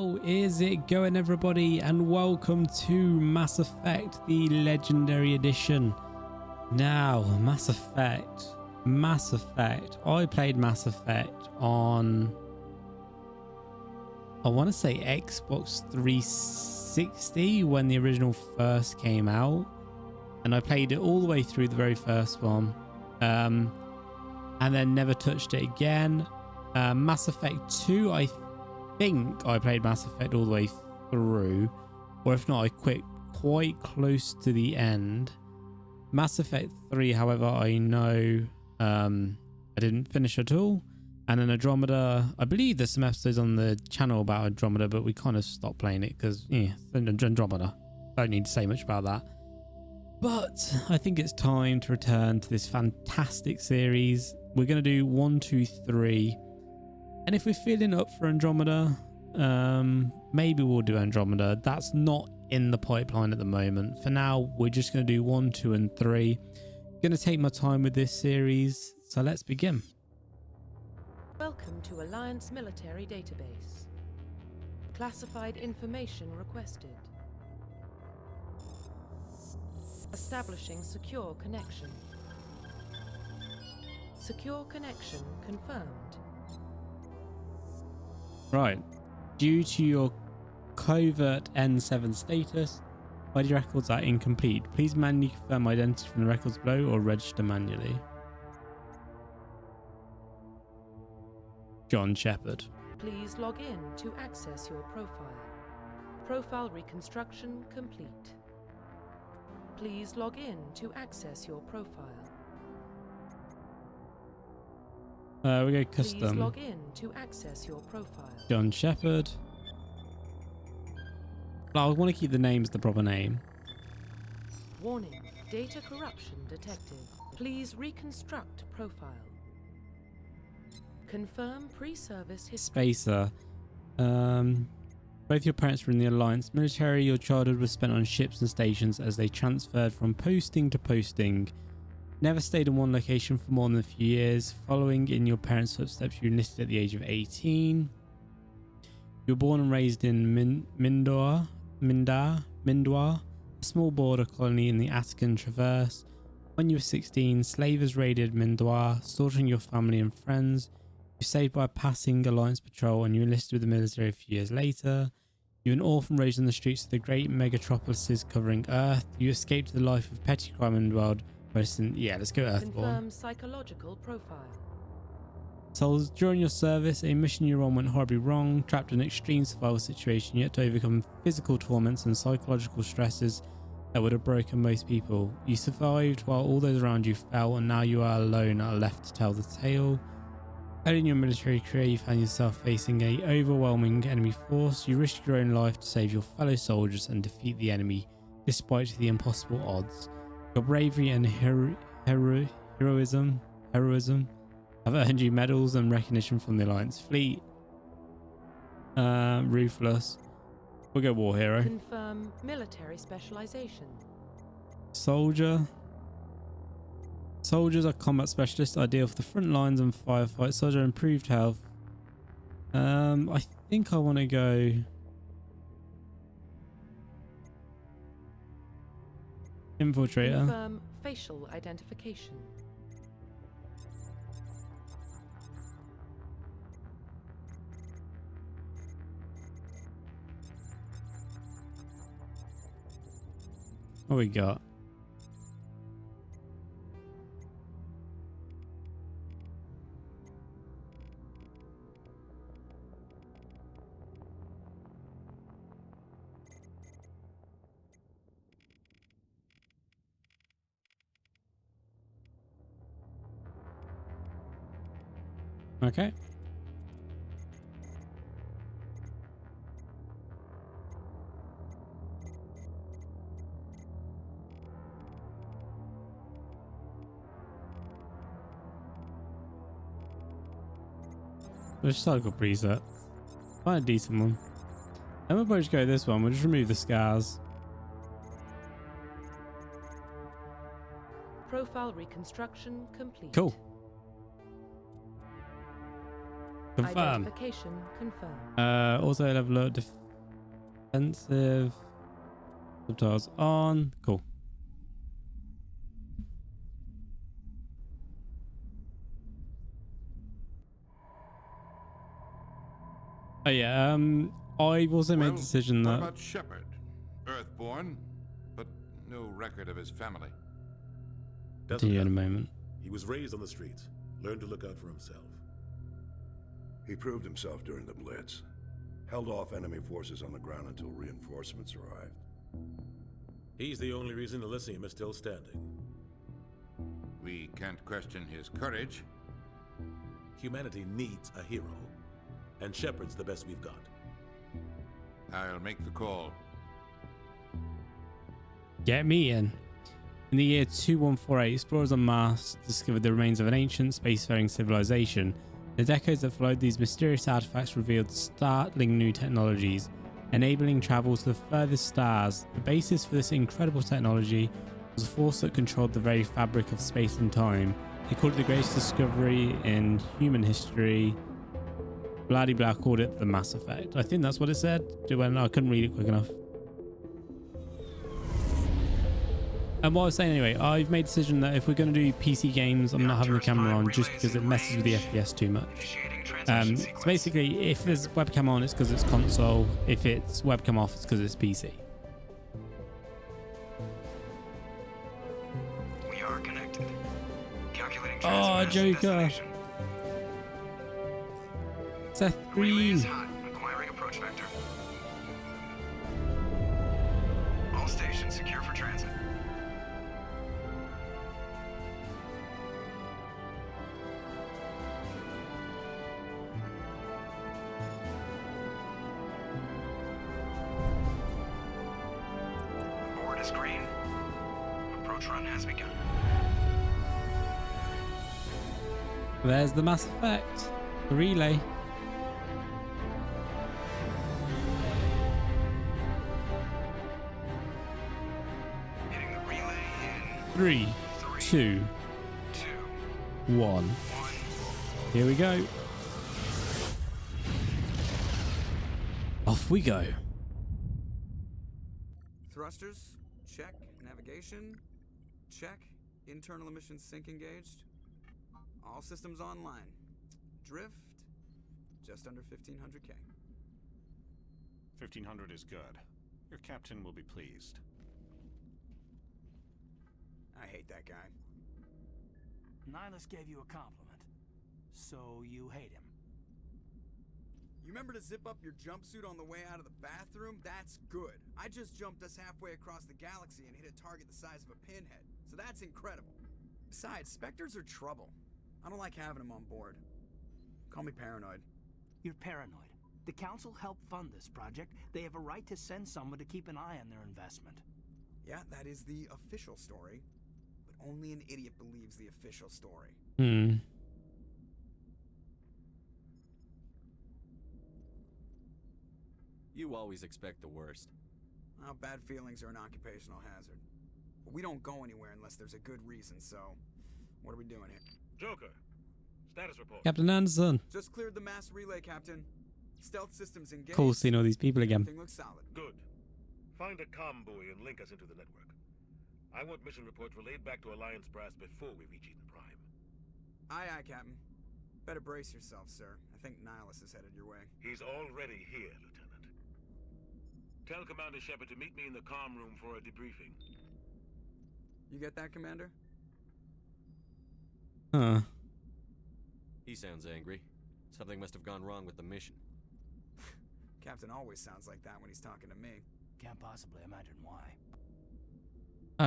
How is it going, everybody, and welcome to Mass Effect, the Legendary Edition. Now, Mass Effect. I played Mass Effect on, I want to say Xbox 360 when the original first came out, and I played it all the way through the very first one, and then never touched it again. Mass Effect 2, I think I played Mass Effect all the way through, or if not, I quit quite close to the end. Mass Effect 3, however, I know I didn't finish at all. And then Andromeda, I believe there's some episodes on the channel about Andromeda, but we kind of stopped playing it because, yeah, Andromeda. Don't need to say much about that. But I think it's time to return to this fantastic series. We're going to do 1, 2, 3. And if we're feeling up for Andromeda, maybe we'll do Andromeda. That's not in the pipeline at the moment. For now, we're just going to do 1, 2, and 3. Going to take my time with this series, so let's begin. Welcome to Alliance Military Database. Classified information requested. Establishing secure connection. Secure connection confirmed. Right. Due to your covert N7 status, ID records are incomplete. Please manually confirm identity from the records below or register manually. John Shepard. Please log in to access your profile. Profile reconstruction complete. Please log in to access your profile. We go custom. Please log in to access your profile. John Shepard. I want to keep the names the proper name. Warning, data corruption detected. Please reconstruct profile. Confirm pre-service history. Spacer. Both your parents were in the Alliance military. Your childhood was spent on ships and stations as they transferred from posting to posting. Never stayed in one location for more than a few years. Following in your parents' footsteps, you enlisted at the age of 18. You were born and raised in Mindor, a small border colony in the Attican Traverse. When you were 16, slavers raided Mindor, slaughtering your family and friends. You saved by a passing Alliance patrol and you enlisted with the military a few years later. You were an orphan raised on the streets of the great megatropolises covering Earth. You escaped the life of petty crime in the world. Yeah, let's go Earthborn. Confirm psychological profile. Souls, during your service, a mission you're on went horribly wrong. Trapped in an extreme survival situation, you had to overcome physical torments and psychological stresses that would have broken most people. You survived while all those around you fell, and now you are alone and are left to tell the tale. Early in your military career, you found yourself facing an overwhelming enemy force. You risked your own life to save your fellow soldiers and defeat the enemy, despite the impossible odds. Your bravery and heroism have earned you medals and recognition from the Alliance fleet. Ruthless. We'll go war hero. Confirm military specialization. Soldier. Soldiers are combat specialists, ideal for the front lines and firefight. Soldier, improved health. I think I want to go Infiltrator. Confirm facial identification. What we got? Okay. Let's cycle preset. Find a decent one. And we'll probably just go this one. We'll just remove the scars. Profile reconstruction complete. Cool. Confirm. Identification confirmed. Also level up defensive. Subtitles on. Cool. Oh yeah, I've also made the decision what that... about Shepard? Earthborn, but no record of his family. To you in a moment. He was raised on the streets, learned to look out for himself. He proved himself during the Blitz. Held off enemy forces on the ground until reinforcements arrived. He's the only reason Elysium is still standing. We can't question his courage. Humanity needs a hero, and Shepard's the best we've got. I'll make the call. Get me in. In the year 2148, explorers on Mars discovered the remains of an ancient spacefaring civilization. The decades that followed, these mysterious artifacts revealed startling new technologies, enabling travel to the furthest stars. The basis for this incredible technology was a force that controlled the very fabric of space and time. They called it the greatest discovery in human history. Blah-de-blah called it the Mass Effect. I think that's what it said. I couldn't read it quick enough. And what I was saying anyway, I've made a decision that if we're going to do PC games, I'm not having the camera on just because it messes with the FPS too much. So basically, if there's webcam on, it's because it's console. If it's webcam off, it's because it's PC. We are connected. Calculating Oh, Joker. destination. Seth Relay Green. is hot. Acquiring approach vector. All stations secure for transit. Board is green. Approach run has begun. There's the Mass Effect. The relay. Hitting the relay in 3, 2, 1. 1. Here we go. Off we go. Thrusters, check. Navigation, check. Internal emissions sync engaged. All systems online. Drift, just under 1500K. 1500 is good. Your captain will be pleased. I hate that guy. Nihilus gave you a compliment, so you hate him. You remember to zip up your jumpsuit on the way out of the bathroom? That's good. I just jumped us halfway across the galaxy and hit a target the size of a pinhead, so that's incredible. Besides, Spectres are trouble. I don't like having them on board. Call me paranoid. You're paranoid. The Council helped fund this project. They have a right to send someone to keep an eye on their investment. Yeah, that is the official story. But only an idiot believes the official story. You always expect the worst. Well, bad feelings are an occupational hazard. But we don't go anywhere unless there's a good reason, so... What are we doing here? Joker, status report. Captain Anderson. Just cleared the mass relay, Captain. Stealth systems engaged. Cool seeing all these people again. Everything looks solid. Good. Find a comm buoy and link us into the network. I want mission reports relayed back to Alliance brass before we reach Eden Prime. Aye, aye, Captain. Better brace yourself, sir. I think Nihilus is headed your way. He's already here, Lieutenant. Tell Commander Shepard to meet me in the comm room for a debriefing. You get that, Commander? Huh. He sounds angry. Something must have gone wrong with the mission. Captain always sounds like that when he's talking to me. Can't possibly imagine why.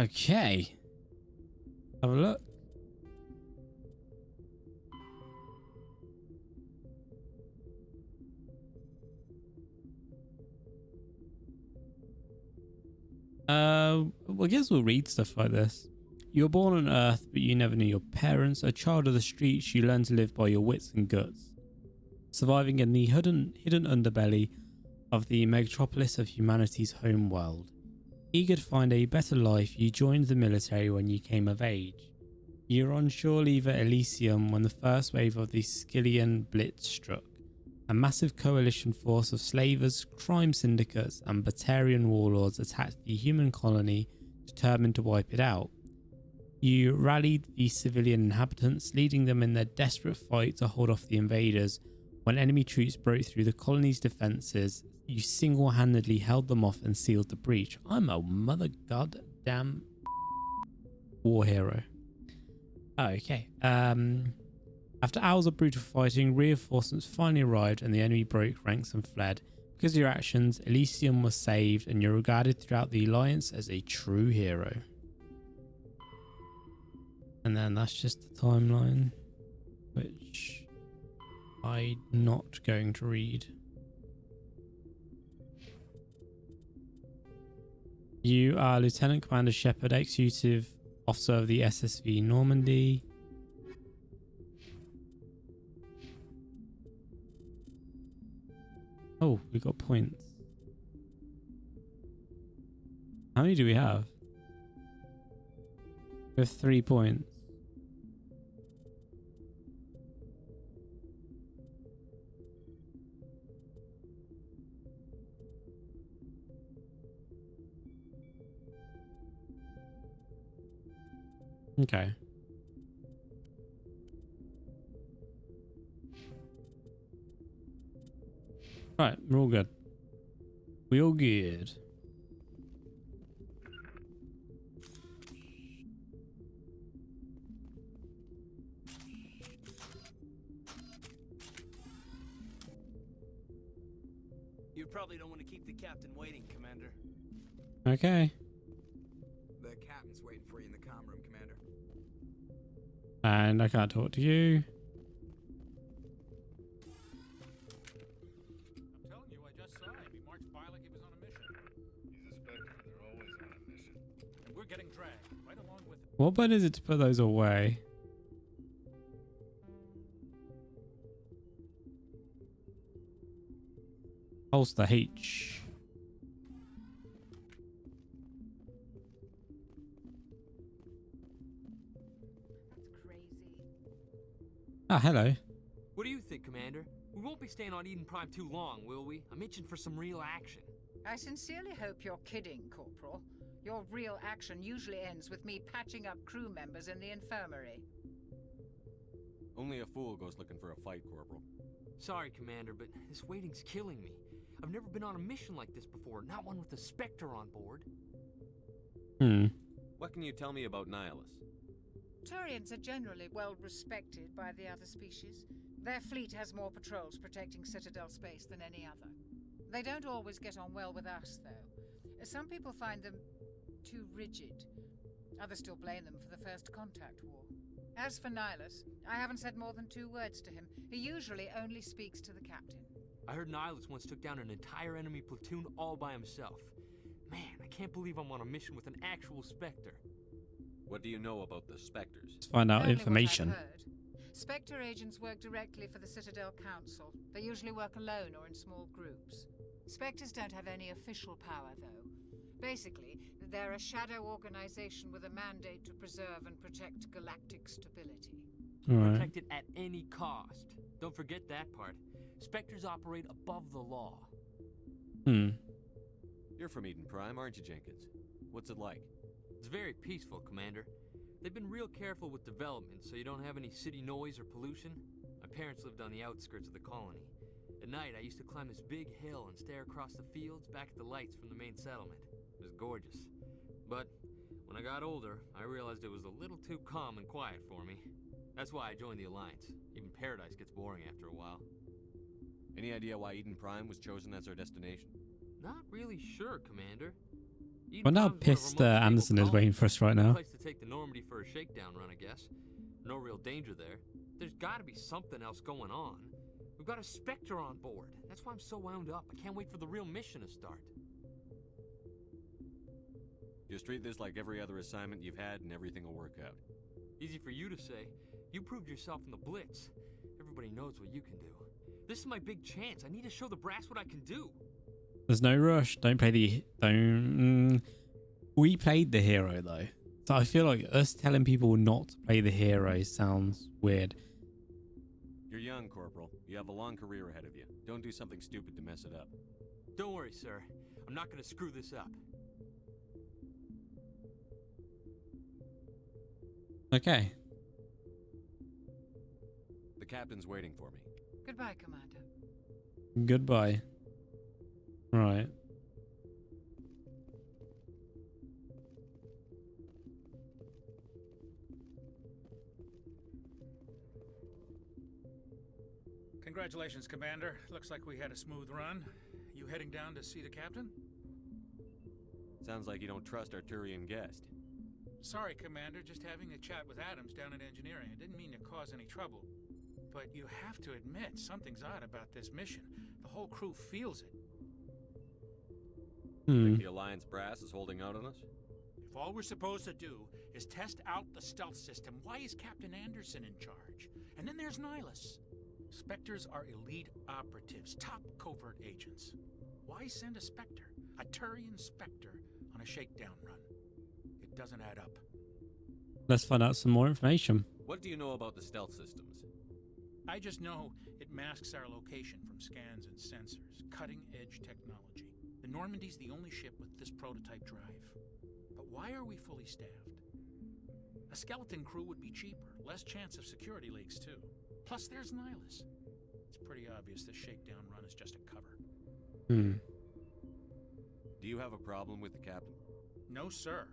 Okay. Have a look. Well, I guess we'll read stuff like this. You were born on Earth, but you never knew your parents. A child of the streets, you learned to live by your wits and guts. Surviving in the hidden underbelly of the metropolis of humanity's home world. Eager to find a better life, you joined the military when you came of age. You were on shore leave at Elysium when the first wave of the Skyllian Blitz struck. A massive coalition force of slavers, crime syndicates, and Batarian warlords attacked the human colony, determined to wipe it out. You rallied the civilian inhabitants, leading them in their desperate fight to hold off the invaders. When enemy troops broke through the colony's defenses, you single-handedly held them off and sealed the breach. I'm a mother goddamn war hero. Okay. After hours of brutal fighting, reinforcements finally arrived and the enemy broke ranks and fled. Because of your actions, Elysium was saved and you're regarded throughout the Alliance as a true hero. And then that's just the timeline, which I'm not going to read. You are Lieutenant Commander Shepard, Executive Officer of the SSV Normandy. Oh, we got points. How many do we have? We have 3 points. Okay. Right, we're all good. We all good. You probably don't want to keep the captain waiting, Commander. Okay. The captain's waiting for you in the comm room, Commander. And I can't talk to you. I'm telling you, I just saw him. He marched by like he was on a mission. He's a Spectre. They're always on a mission. And we're getting dragged right along with him. What button is it to put those away? Holster H. Ah, hello. What do you think, Commander? We won't be staying on Eden Prime too long, will we? I'm itching for some real action. I sincerely hope you're kidding, Corporal. Your real action usually ends with me patching up crew members in the infirmary. Only a fool goes looking for a fight, Corporal. Sorry, Commander, but this waiting's killing me. I've never been on a mission like this before, not one with a Spectre on board. What can you tell me about Nihilus? Turians are generally well respected by the other species. Their fleet has more patrols protecting Citadel space than any other. They don't always get on well with us, though. Some people find them too rigid. Others still blame them for the First Contact War. As for Nihilus, I haven't said more than 2 words to him. He usually only speaks to the captain. I heard Nihilus once took down an entire enemy platoon all by himself. Man, I can't believe I'm on a mission with an actual Spectre. What do you know about the Spectres? Let's find out Only information. what I've heard. Spectre agents work directly for the Citadel Council. They usually work alone or in small groups. Spectres don't have any official power, though. Basically, they're a shadow organization with a mandate to preserve and protect galactic stability. Protect it at any cost. Don't forget that part. Spectres operate above the law. You're from Eden Prime, aren't you, Jenkins? What's it like? It's very peaceful, Commander. They've been real careful with development, so you don't have any city noise or pollution. My parents lived on the outskirts of the colony. At night, I used to climb this big hill and stare across the fields back at the lights from the main settlement. It was gorgeous. But when I got older, I realized it was a little too calm and quiet for me. That's why I joined the Alliance. Even Paradise gets boring after a while. Any idea why Eden Prime was chosen as our destination? Not really sure, Commander. Well, how pissed Anderson is waiting for us right now. Place to take the Normandy for a shakedown run, I guess. No real danger there. There's got to be something else going on. We've got a Spectre on board. That's why I'm so wound up. I can't wait for the real mission to start. Just treat this like every other assignment you've had and everything will work out. Easy for you to say. You proved yourself in the Blitz. Everybody knows what you can do. This is my big chance. I need to show the brass what I can do. There's no rush. Don't play the... We played the hero, though. So I feel like us telling people not to play the hero sounds weird. You're young, Corporal. You have a long career ahead of you. Don't do something stupid to mess it up. Don't worry, sir. I'm not gonna screw this up. Okay. The captain's waiting for me. Goodbye, Commander. Goodbye. Right. Congratulations, Commander. Looks like we had a smooth run. You heading down to see the captain? Sounds like you don't trust our Turian guest. Sorry, Commander. Just having a chat with Adams down at engineering. I didn't mean to cause any trouble. But you have to admit, something's odd about this mission. The whole crew feels it. Think the Alliance brass is holding out on us? If all we're supposed to do is test out the stealth system, why is Captain Anderson in charge? And then there's Nihilus. Spectres are elite operatives, top covert agents. Why send a Spectre, a Turian Spectre, on a shakedown run? It doesn't add up. Let's find out some more information. What do you know about the stealth systems? I just know it masks our location from scans and sensors. Cutting-edge technology. The Normandy's the only ship with this prototype drive. But why are we fully staffed? A skeleton crew would be cheaper, less chance of security leaks too. Plus there's Nihilus. It's pretty obvious this shakedown run is just a cover. Do you have a problem with the captain? No, sir.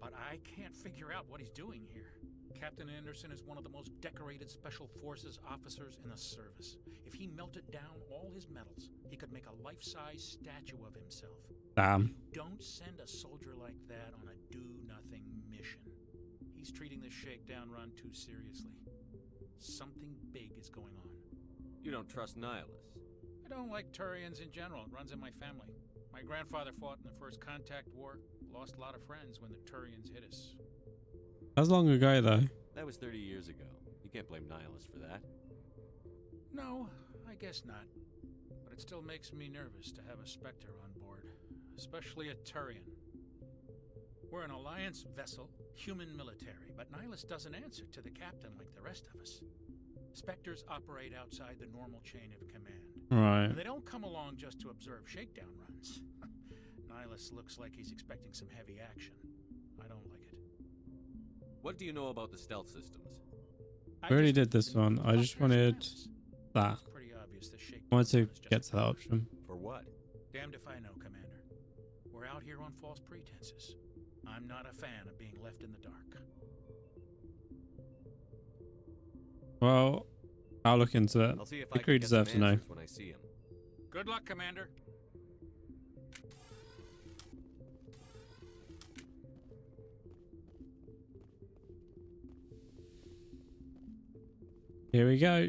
But I can't figure out what he's doing here. Captain Anderson is one of the most decorated Special Forces officers in the service. If he melted down all his medals, he could make a life-size statue of himself. Damn. You don't send a soldier like that on a do-nothing mission. He's treating this shakedown run too seriously. Something big is going on. You don't trust Nihilus? I don't like Turians in general. It runs in my family. My grandfather fought in the First Contact War. Lost a lot of friends when the Turians hit us. That was long ago, though. That was 30 years ago. You can't blame Nihilus for that. No, I guess not. But it still makes me nervous to have a Spectre on board. Especially a Turian. We're an Alliance vessel, human military, but Nihilus doesn't answer to the captain like the rest of us. Spectres operate outside the normal chain of command. Right. And they don't come along just to observe shakedown runs. Nihilus looks like he's expecting some heavy action. I don't like it. What do you know about the stealth systems? We already did this one. I just wanted that. It's pretty obvious the shakedown I wanted run to is get just to that option. For what? Damned if I know, Commander. We're out here on false pretenses. I'm not a fan of being left in the dark. Well, I'll look into it. I'll see if The I crew can get deserves to some know. answers when I see him. Good luck, Commander. Here we go.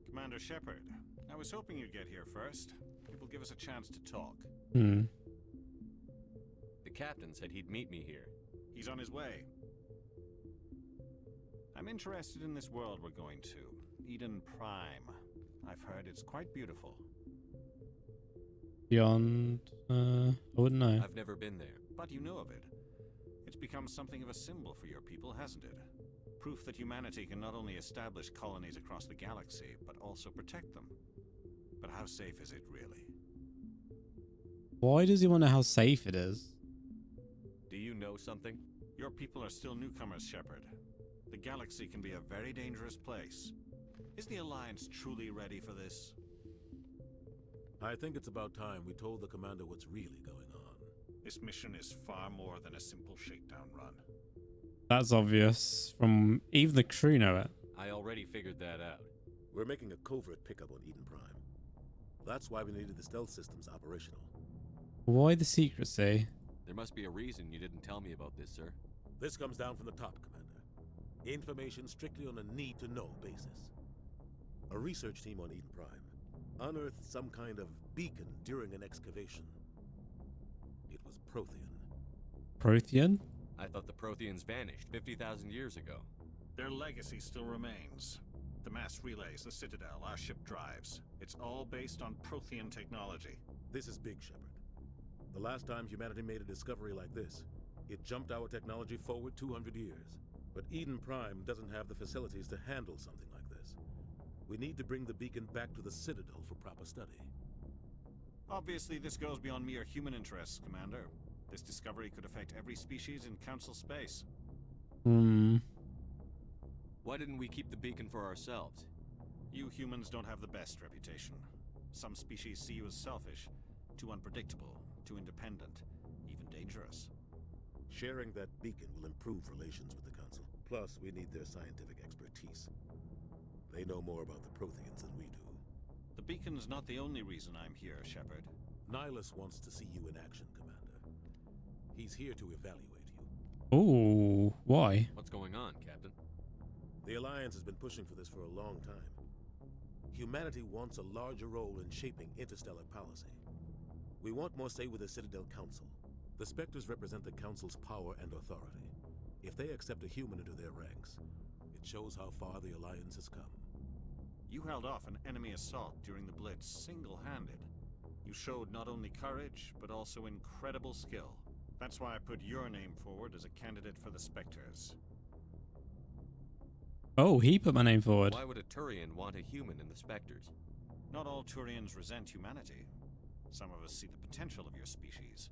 Commander Shepard, I was hoping you'd get here first. It will give us a chance to talk. Hmm. The captain said he'd meet me here. He's on his way. I'm interested in this world we're going to, Eden Prime. I've heard it's quite beautiful. Beyond, I wouldn't know. I've never been there. But you know of it. It's become something of a symbol for your people, hasn't it? Proof that humanity can not only establish colonies across the galaxy, but also protect them. But how safe is it, really? Why does he want to know how safe it is? Do you know something? Your people are still newcomers, Shepard. The galaxy can be a very dangerous place. Is the Alliance truly ready for this? I think it's about time we told the commander what's really going on. This mission is far more than a simple shakedown run. That's obvious. From even the crew know it. I already figured that out. We're making a covert pickup on Eden Prime. That's why we needed the stealth systems operational. Why the secrecy? There must be a reason you didn't tell me about this, sir. This comes down from the top, Commander. Information strictly on a need-to-know basis. A research team on Eden Prime unearthed some kind of beacon during an excavation. It was Prothean. Prothean? I thought the Protheans vanished 50,000 years ago. Their legacy still remains. The mass relays, the Citadel, our ship drives. It's all based on Prothean technology. This is big, Shepard. The last time humanity made a discovery like this, it jumped our technology forward 200 years. But Eden Prime doesn't have the facilities to handle something like this. We need to bring the beacon back to the Citadel for proper study. Obviously, this goes beyond mere human interests, Commander. This discovery could affect every species in Council space. Why didn't we keep the beacon for ourselves? You humans don't have the best reputation. Some species see you as selfish, too unpredictable, too independent, even dangerous. Sharing that beacon will improve relations with the Council. Plus, we need their scientific expertise. They know more about the Protheans than we do. The beacon's not the only reason I'm here, Shepard. Nihilus wants to see you in action, Commander. He's here to evaluate you. Oh, why? What's going on, Captain? The Alliance has been pushing for this for a long time. Humanity wants a larger role in shaping interstellar policy. We want more say with the Citadel Council. The Spectres represent the Council's power and authority. If they accept a human into their ranks, it shows how far the Alliance has come. You held off an enemy assault during the Blitz single-handed. You showed not only courage, but also incredible skill. That's why I put your name forward as a candidate for the Spectres. Oh, he put my name forward. Why would a Turian want a human in the Spectres? Not all Turians resent humanity. Some of us see the potential of your species.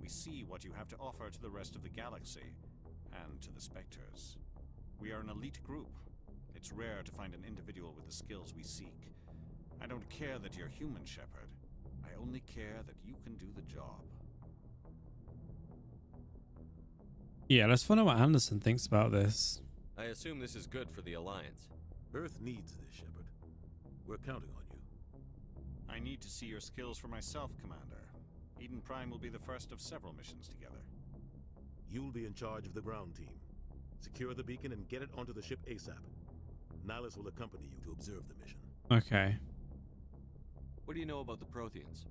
We see what you have to offer to the rest of the galaxy, and to the Spectres. We are an elite group. It's rare to find an individual with the skills we seek. I don't care that you're human, Shepard. I only care that you can do the job. Yeah, let's find out what Anderson thinks about this. I assume this is good for the Alliance. Earth needs this, Shepard. We're counting on you. I need to see your skills for myself, Commander. Eden Prime will be the first of several missions together. You'll be in charge of the ground team. Secure the beacon and get it onto the ship ASAP. Nihilus will accompany you to observe the mission. Okay. What do you know about the Protheans?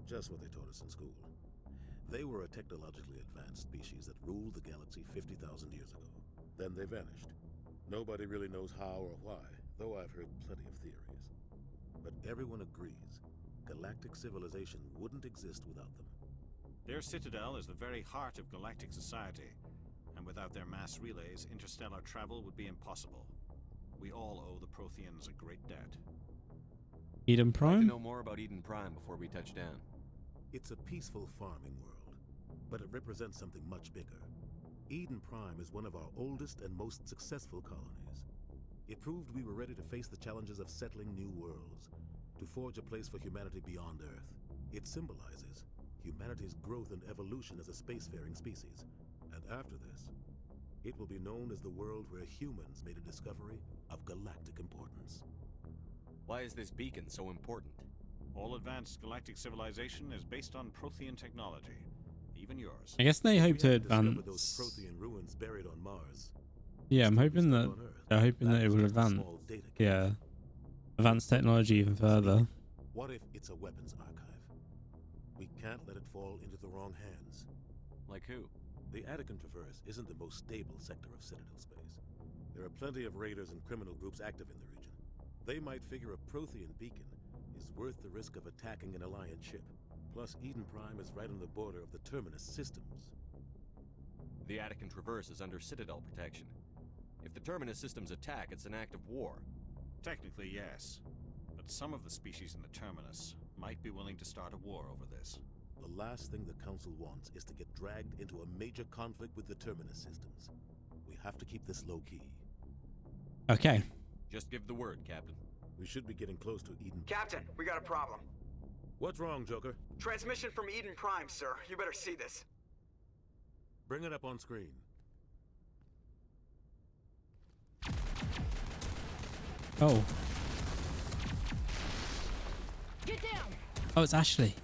Just what they taught us in school. They were a technologically advanced species that ruled the galaxy 50,000 years ago. Then they vanished. Nobody really knows how or why, though I've heard plenty of theories. But everyone agrees, galactic civilization wouldn't exist without them. Their citadel is the very heart of galactic society, and without their mass relays, interstellar travel would be impossible. We all owe the Protheans a great debt. Eden I'd like Prime? to know more about Eden Prime before we touch down. It's a peaceful farming world, but it represents something much bigger. Eden Prime is one of our oldest and most successful colonies. It proved we were ready to face the challenges of settling new worlds, to forge a place for humanity beyond Earth. It symbolizes humanity's growth and evolution as a spacefaring species. And after this, it will be known as the world where humans made a discovery of galactic importance. Why is this beacon so important? All advanced galactic civilization is based on Prothean technology, even yours. I guess they hope to Discover those advance. Prothean ruins buried on Mars. Yeah, I'm hoping that they're hoping that it will advance. Yeah, advance technology even further. What if it's a weapons archive? We can't let it fall into the wrong hands. Like who? The Attican Traverse isn't the most stable sector of Citadel space. There are plenty of raiders and criminal groups active in the region. They might figure a Prothean beacon is worth the risk of attacking an Alliance ship. Plus, Eden Prime is right on the border of the Terminus systems. The Attican Traverse is under Citadel protection. If the Terminus systems attack, it's an act of war. Technically, yes. But some of the species in the Terminus might be willing to start a war over this. The last thing the Council wants is to get dragged into a major conflict with the Terminus systems. We have to keep this low-key. Okay. Just give the word, Captain. We should be getting close to Eden. Captain, we got a problem. What's wrong, Joker? Transmission from Eden Prime, sir. You better see this. Bring it up on screen. Oh. Get down! Oh, it's Ashley.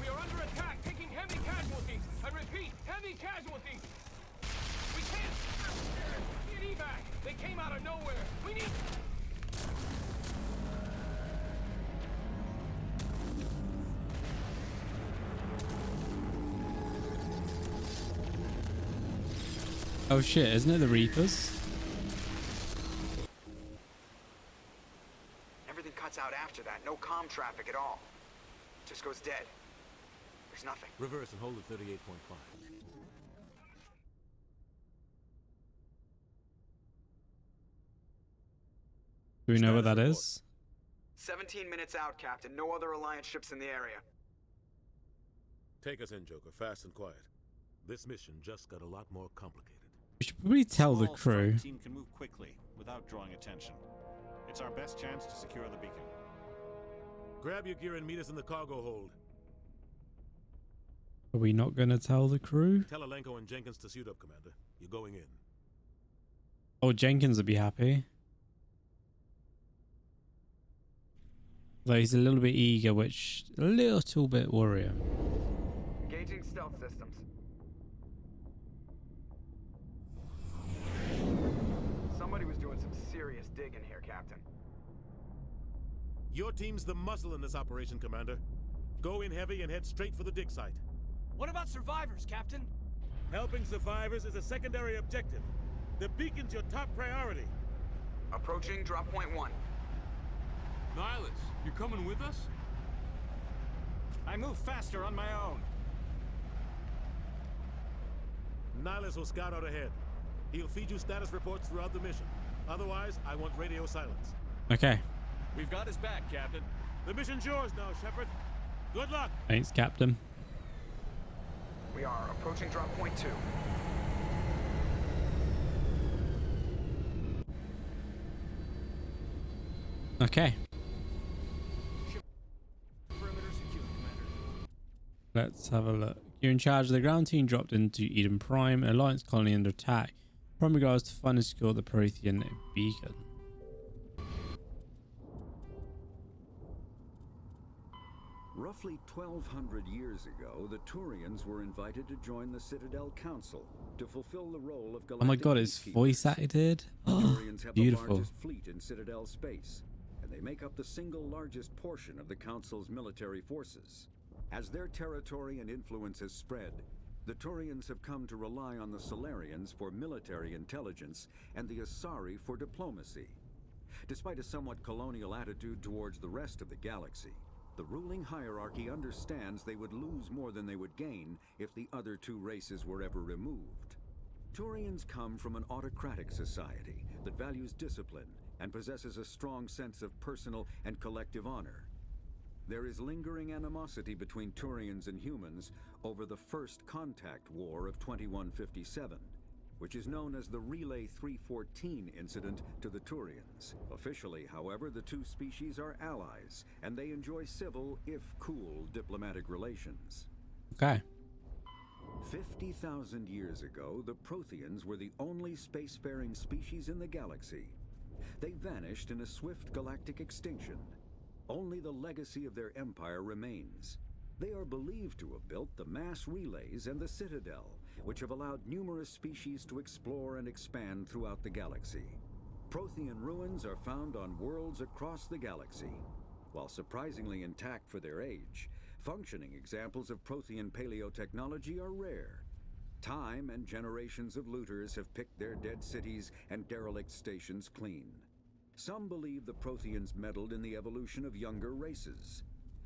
We are under attack, taking heavy casualties. I repeat, heavy casualties. We can't get evac. They came out of nowhere. We need. Oh shit, isn't it the Reapers? Everything ground traffic at all. Just goes dead. There's nothing. Reverse and hold at 38.5. Do we know what that is? 17 minutes out, Captain. No other Alliance ships in the area. Take us in, Joker. Fast and quiet. This mission just got a lot more complicated. We should probably tell the Small, crew. strong team can move quickly without drawing attention. It's our best chance to secure the beacon. Grab your gear and meet us in the cargo hold. Are we not going to tell the crew? Tell Alenko and Jenkins to suit up, Commander. You're going in. Oh, Jenkins would be happy. Though he's a little bit eager, which a little bit worrying. Engaging stealth systems. Somebody was doing some serious digging here, Captain. Your team's the muscle in this operation, Commander. Go in heavy and head straight for the dig site. What about survivors, Captain? Helping survivors is a secondary objective. The beacon's your top priority. Approaching drop point 1. Nihilus, you're coming with us? I move faster on my own. Nihilus will scout out ahead. He'll feed you status reports throughout the mission. Otherwise, I want radio silence. Okay. We've got his back, Captain. The mission's yours now, Shepard. Good luck. Thanks, Captain. We are approaching drop point 2. Okay. Perimeter secure, Commander. Let's have a look. You're in charge of the ground team dropped into Eden Prime, an Alliance colony under attack. Primary goal is to find and secure the Prothean beacon. Roughly 1,200 years ago, the Turians were invited to join the Citadel Council to fulfill the role of galactic Oh my god, it's voice acted. The Turians have the Beautiful. largest fleet in Citadel space, and they make up the single largest portion of the Council's military forces. As their territory and influence has spread, the Turians have come to rely on the Solarians for military intelligence and the Asari for diplomacy. Despite a somewhat colonial attitude towards the rest of the galaxy, the ruling hierarchy understands they would lose more than they would gain if the other two races were ever removed. Turians come from an autocratic society that values discipline and possesses a strong sense of personal and collective honor. There is lingering animosity between Turians and humans over the First Contact War of 2157, which is known as the Relay 314 incident to the Turians. Officially, however, the two species are allies, and they enjoy civil, if cool, diplomatic relations. Okay. 50,000 years ago, the Protheans were the only spacefaring species in the galaxy. They vanished in a swift galactic extinction. Only the legacy of their empire remains. They are believed to have built the mass relays and the Citadel, which have allowed numerous species to explore and expand throughout the galaxy. Prothean ruins are found on worlds across the galaxy. While surprisingly intact for their age, functioning examples of Prothean paleotechnology are rare. Time and generations of looters have picked their dead cities and derelict stations clean. Some believe the Protheans meddled in the evolution of younger races.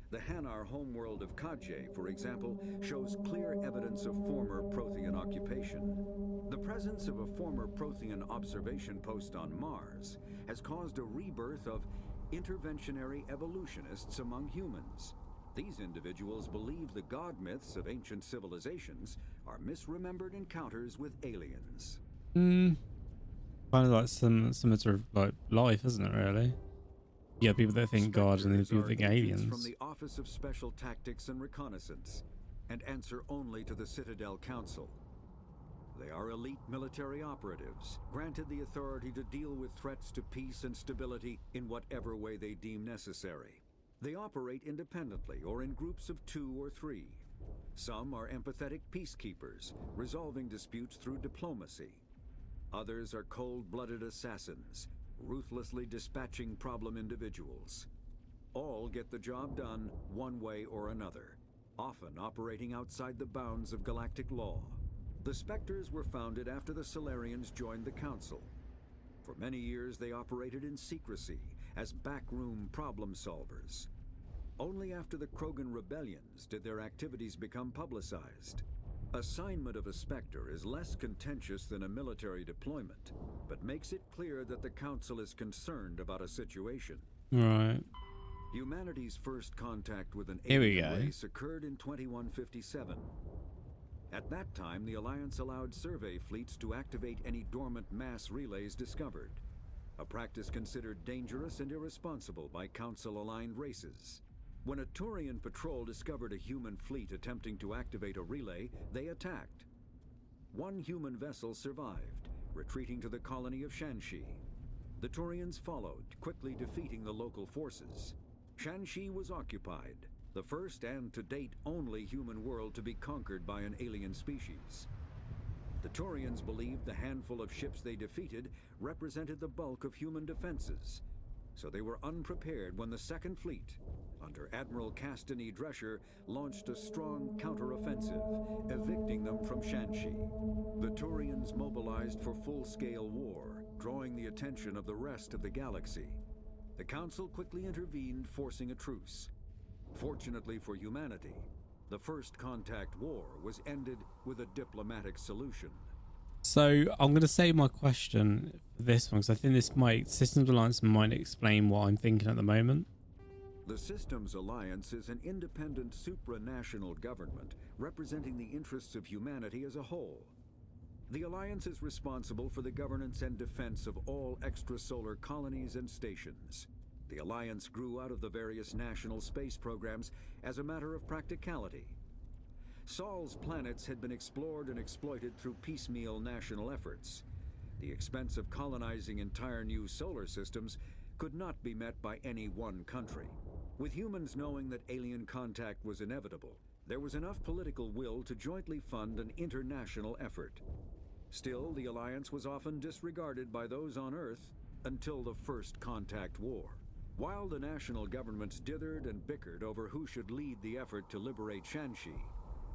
The Hanar homeworld of Kadje, for example, shows clear evidence of former Prothean occupation. The presence of a former Prothean observation post on Mars has caused a rebirth of interventionary evolutionists among humans. These individuals believe the god myths of ancient civilizations are misremembered encounters with aliens. Kind of like similar to like life, isn't it, really? Yeah, people that think God and then people think aliens. From the Office of Special Tactics and Reconnaissance, and answer only to the Citadel Council. They are elite military operatives, granted the authority to deal with threats to peace and stability in whatever way they deem necessary. They operate independently or in groups of 2 or 3. Some are empathetic peacekeepers, resolving disputes through diplomacy. Others are cold-blooded assassins, ruthlessly dispatching problem individuals. All get the job done one way or another, often operating outside the bounds of galactic law. The Spectres were founded after the Solarians joined the Council. For many years they operated in secrecy as backroom problem solvers. Only after the Krogan rebellions did their activities become publicized. Assignment of a Spectre is less contentious than a military deployment, but makes it clear that the Council is concerned about a situation. Right. Humanity's first contact with an Here we alien go. race occurred in 2157. At that time, the Alliance allowed survey fleets to activate any dormant mass relays discovered, a practice considered dangerous and irresponsible by Council-aligned races. When a Turian patrol discovered a human fleet attempting to activate a relay, they attacked. One human vessel survived, retreating to the colony of Shanxi. The Turians followed, quickly defeating the local forces. Shanxi was occupied, the first and to date only human world to be conquered by an alien species. The Turians believed the handful of ships they defeated represented the bulk of human defenses, so they were unprepared when the Second Fleet, under Admiral Castany Drescher, launched a strong counteroffensive, evicting them from Shanxi. The Turians mobilized for full-scale war, drawing the attention of the rest of the galaxy. The Council quickly intervened, forcing a truce. Fortunately for humanity, the First Contact War was ended with a diplomatic solution. So I'm going to save my question for this one because I think this Systems Alliance might explain what I'm thinking at the moment. The Systems Alliance is an independent supranational government representing the interests of humanity as a whole. The Alliance is responsible for the governance and defense of all extrasolar colonies and stations. The Alliance grew out of the various national space programs as a matter of practicality. Sol's planets had been explored and exploited through piecemeal national efforts. The expense of colonizing entire new solar systems could not be met by any one country. With humans knowing that alien contact was inevitable, there was enough political will to jointly fund an international effort. Still, the Alliance was often disregarded by those on Earth until the First Contact War. While the national governments dithered and bickered over who should lead the effort to liberate Shanxi,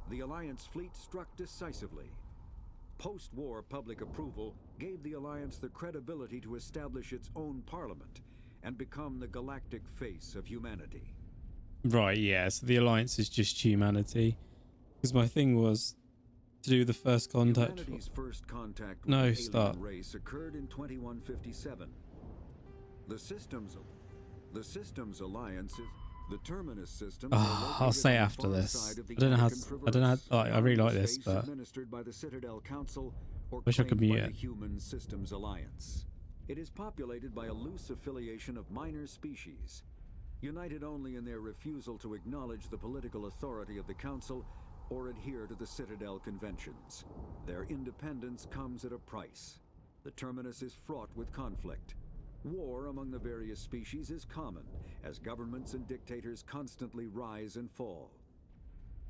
the Alliance fleet struck decisively. Post-war public approval gave the Alliance the credibility to establish its own parliament and become the galactic face of humanity. Right, yeah, so the Alliance is just humanity. Because my thing was to do the First Contact. Humanity's first contact with No, the stop. alien race occurred in 2157. The Systems Alliance is the Terminus systems. I'll say after this. I don't know how. I really like this, but administered by the Citadel Council or wish I could claimed mute by it. the Human Systems Alliance. It is populated by a loose affiliation of minor species, united only in their refusal to acknowledge the political authority of the Council or adhere to the Citadel Conventions. Their independence comes at a price. The Terminus is fraught with conflict. War among the various species is common, as governments and dictators constantly rise and fall.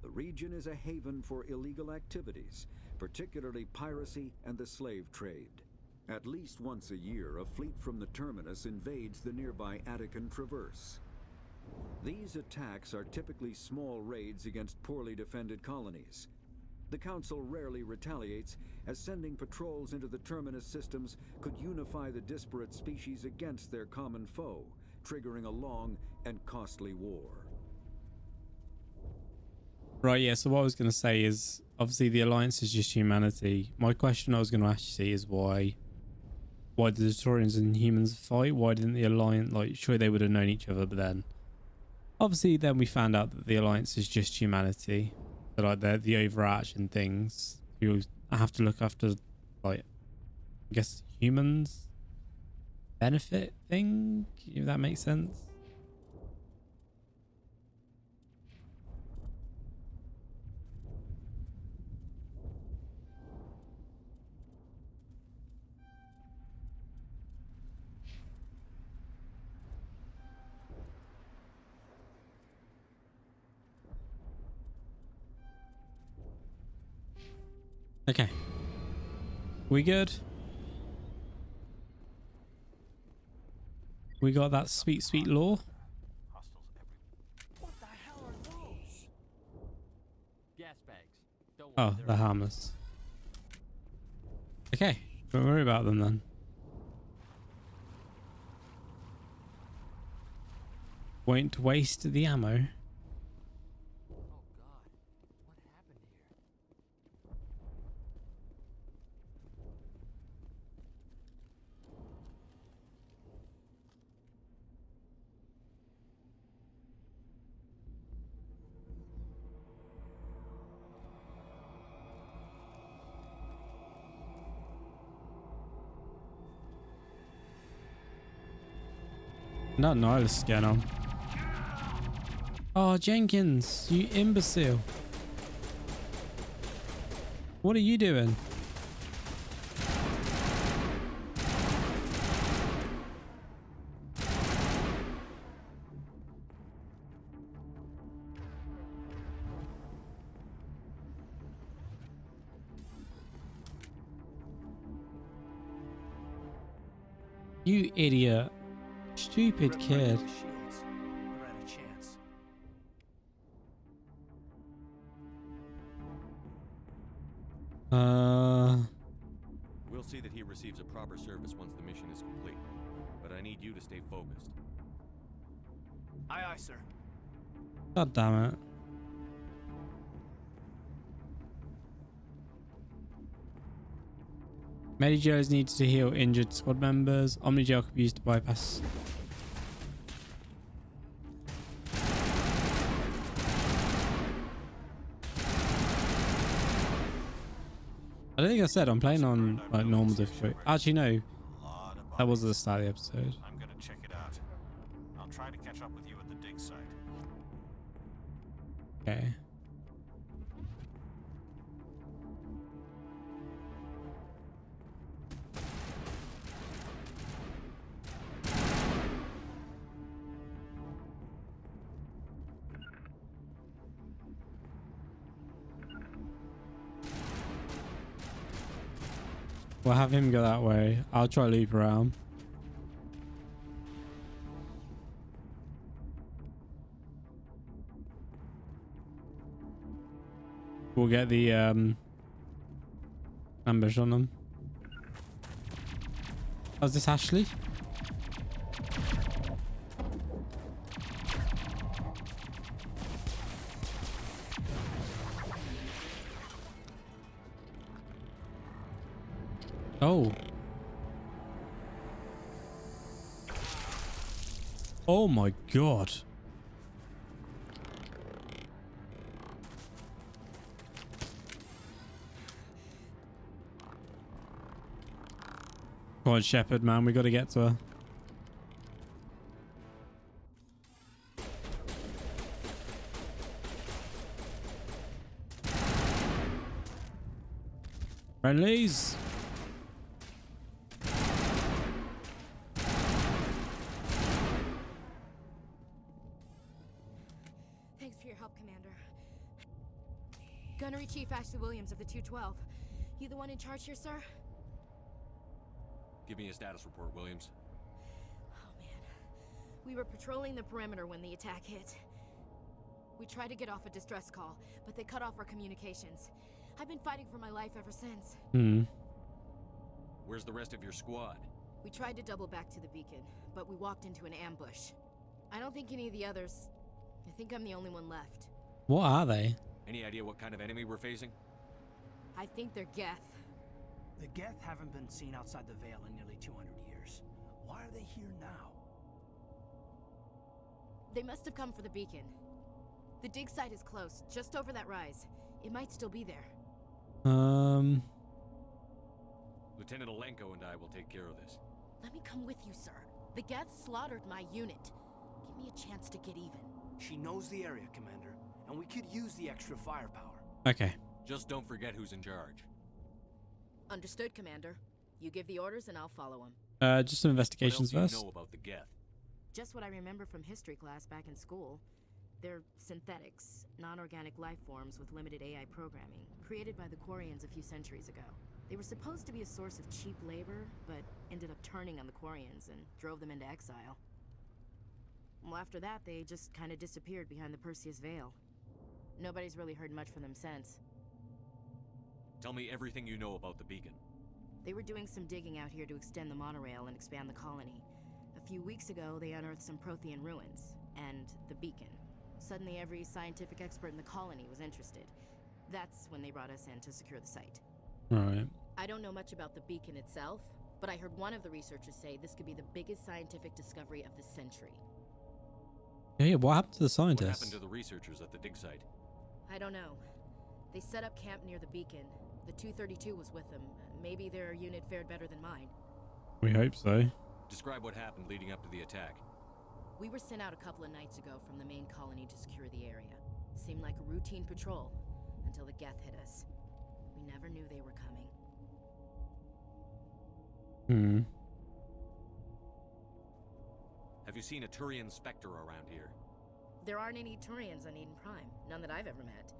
The region is a haven for illegal activities, particularly piracy and the slave trade. At least once a year, a fleet from the Terminus invades the nearby Attican Traverse. These attacks are typically small raids against poorly defended colonies. The Council rarely retaliates, as sending patrols into the Terminus systems could unify the disparate species against their common foe, triggering a long and costly war. right, yeah. So what I was going to say is, obviously, the Alliance is just humanity. My question I was going to actually is why did the Taurians and humans fight? Why didn't the Alliance, like, sure they would have known each other, but then obviously then we found out that the Alliance is just humanity. So, like, they're the overarching things. You have to look after, like, I guess humans benefit thing, if that makes sense. Okay. We good? We got that sweet, sweet lore? What the hell are those? Gas bags. Don't worry, Oh, they're they're harmless. Okay, don't worry about them then. Won't waste the ammo. Not Nihilus is going on. Oh, Jenkins, you imbecile. What are you doing? You idiot. Stupid kid. We'll see that he receives a proper service once the mission is complete. But I need you to stay focused. Aye, aye, sir. God damn it. Editiojn needs to heal injured squad members. Omnigel could be used to bypass. I don't think I said I'm playing on like normal difficulty. Actually, no. That was the start of the episode. I'm gonna check it out. I'll try to catch up with you at the dig site. Okay. We'll have him go that way. I'll try loop around. We'll get the ambush on them. Oh, is this Ashley? Oh. Oh my god. Come on, Shepard, man. We got to get to her. Friendlies. Thanks for your help, Commander. Gunnery Chief Ashley Williams of the 212. You the one in charge here, sir? Give me a status report, Williams. Oh, man. We were patrolling the perimeter when the attack hit. We tried to get off a distress call, but they cut off our communications. I've been fighting for my life ever since. Where's the rest of your squad? We tried to double back to the beacon, but we walked into an ambush. I don't think any of the others... I think I'm the only one left. What are they? Any idea what kind of enemy we're facing? I think they're Geth. The Geth haven't been seen outside the Veil in nearly 200 years. Why are they here now? They must have come for the beacon. The dig site is close, just over that rise. It might still be there. Lieutenant Alenko and I will take care of this. Let me come with you, sir. The Geth slaughtered my unit. Give me a chance to get even. She knows the area, Commander, and we could use the extra firepower. Okay. Just don't forget who's in charge. Understood, Commander. You give the orders and I'll follow them. Just some investigations what else first. Do you know about the Geth? Just what I remember from history class back in school. They're synthetics, non-organic life forms with limited AI programming, created by the Quarians a few centuries ago. They were supposed to be a source of cheap labor, but ended up turning on the Quarians and drove them into exile. Well, after that, they just kind of disappeared behind the Perseus Veil. Nobody's really heard much from them since. Tell me everything you know about the beacon. They were doing some digging out here to extend the monorail and expand the colony. A few weeks ago, they unearthed some Prothean ruins. and the beacon. Suddenly every scientific expert in the colony was interested. That's when they brought us in to secure the site. Right. I don't know much about the beacon itself, but I heard one of the researchers say this could be the biggest scientific discovery of the century. Yeah, what happened to the scientists? What happened to the researchers at the dig site? I don't know. They set up camp near the beacon. The 232 was with them. Maybe their unit fared better than mine. We hope so. Describe what happened leading up to the attack. We were sent out a couple of nights ago from the main colony to secure the area. Seemed like a routine patrol until the Geth hit us. We never knew they were coming. Have you seen a Turian Spectre around here? There aren't any Turians on Eden Prime. None that I've ever met.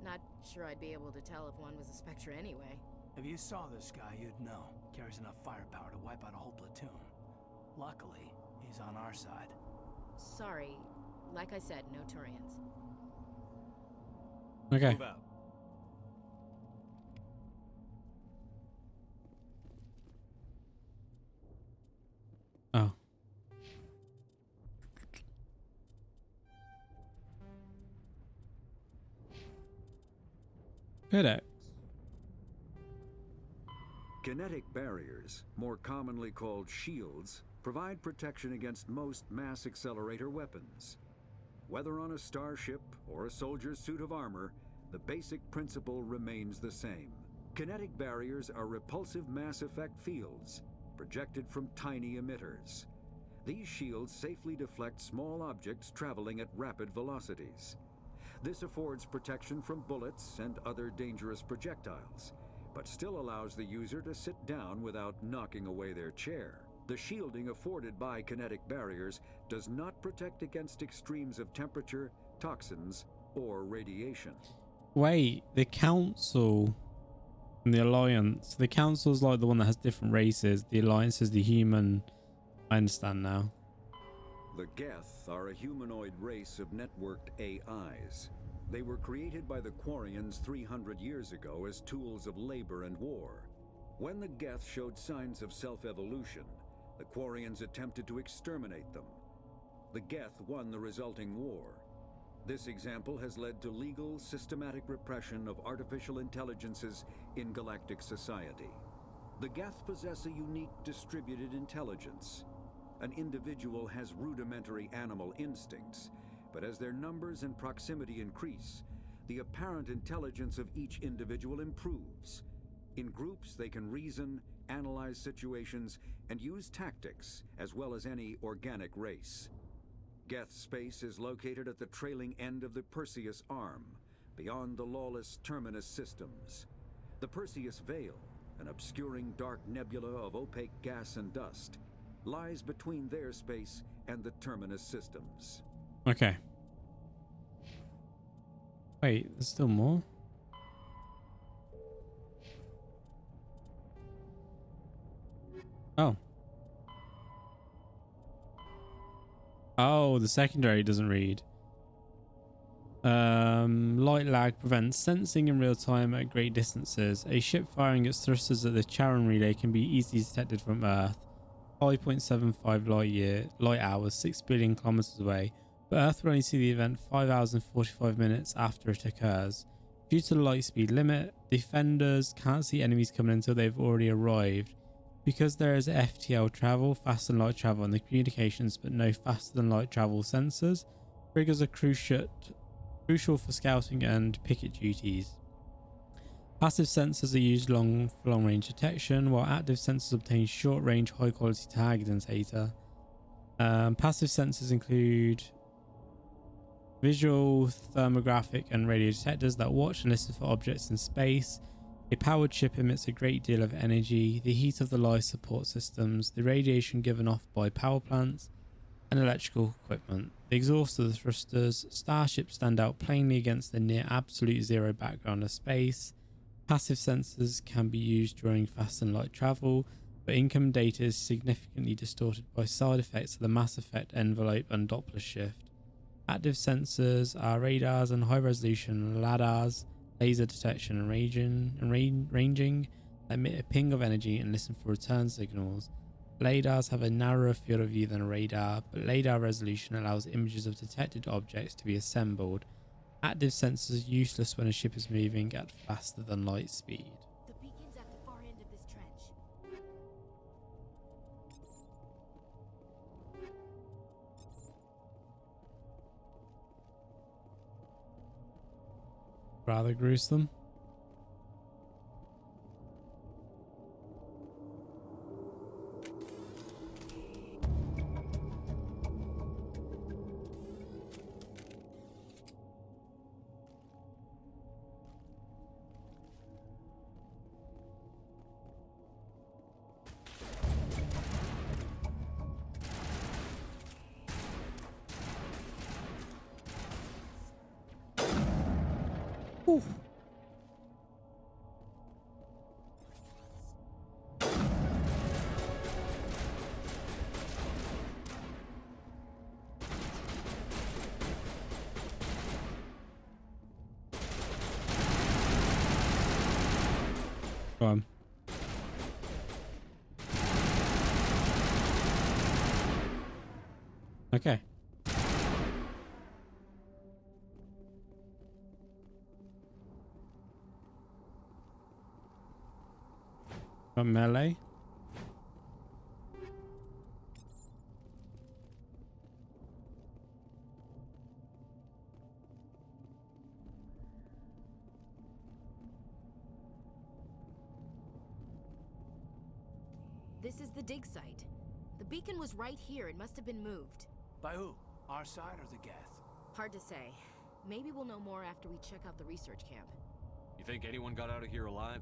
Not sure I'd be able to tell if one was a Spectre anyway. If you saw this guy, you'd know. Carries enough firepower to wipe out a whole platoon. Luckily, he's on our side. Sorry. Like I said, no Turians. Okay. Move out. Oh. Good. Kinetic barriers, more commonly called shields, provide protection against most mass accelerator weapons. Whether on a starship or a soldier's suit of armor, the basic principle remains the same. Kinetic barriers are repulsive mass effect fields, projected from tiny emitters. These shields safely deflect small objects traveling at rapid velocities. This affords protection from bullets and other dangerous projectiles, but still allows the user to sit down without knocking away their chair. The shielding afforded by kinetic barriers does not protect against extremes of temperature, toxins, or radiation. Wait, the Council and the Alliance. The Council's like the one that has different races. The Alliance is the human. I understand now. The Geth are a humanoid race of networked AIs. They were created by the Quarians 300 years ago as tools of labor and war. When the Geth showed signs of self-evolution, the Quarians attempted to exterminate them. The Geth won the resulting war. This example has led to legal, systematic repression of artificial intelligences in galactic society. The Geth possess a unique distributed intelligence. An individual has rudimentary animal instincts, but as their numbers and proximity increase, the apparent intelligence of each individual improves. In groups, they can reason, analyze situations, and use tactics, as well as any organic race. Geth space is located at the trailing end of the Perseus Arm, beyond the lawless Terminus systems. The Perseus Veil, an obscuring dark nebula of opaque gas and dust, lies between their space and the Terminus systems. Okay. Wait, there's still more? Oh. Oh, the secondary doesn't read. Light lag prevents sensing in real time at great distances. A ship firing its thrusters at the Charon relay can be easily detected from Earth. 5.75 light hours, 6 billion kilometers away, but Earth will only see the event 5 hours and 45 minutes after it occurs. Due to the light speed limit, defenders can't see enemies coming until they've already arrived. Because there is FTL travel, fast and light travel, and the communications, but no faster than light travel sensors, triggers are crucial for scouting and picket duties. Passive sensors are used for long-range detection, while active sensors obtain short-range, high-quality targeting data. Passive sensors include visual, thermographic, and radio detectors that watch and listen for objects in space. A powered ship emits a great deal of energy. The heat of the life support systems, the radiation given off by power plants, and electrical equipment. The exhaust of the thrusters. Starships stand out plainly against the near absolute zero background of space. Passive sensors can be used during fast and light travel, but incoming data is significantly distorted by side effects of the mass effect envelope and Doppler shift. Active sensors are radars and high-resolution LADARs, laser detection and ranging, that emit a ping of energy and listen for return signals. LiDARs have a narrower field of view than a radar, but LiDAR resolution allows images of detected objects to be assembled. Active sensors are useless when a ship is moving at faster than light speed. The beacon's at the far end of this trench. Rather gruesome. Ooh. Go on. Okay. Got melee. This is the dig site. The beacon was right here. It must have been moved. By who? Our side or the Geth? Hard to say. Maybe we'll know more after we check out the research camp. You think anyone got out of here alive?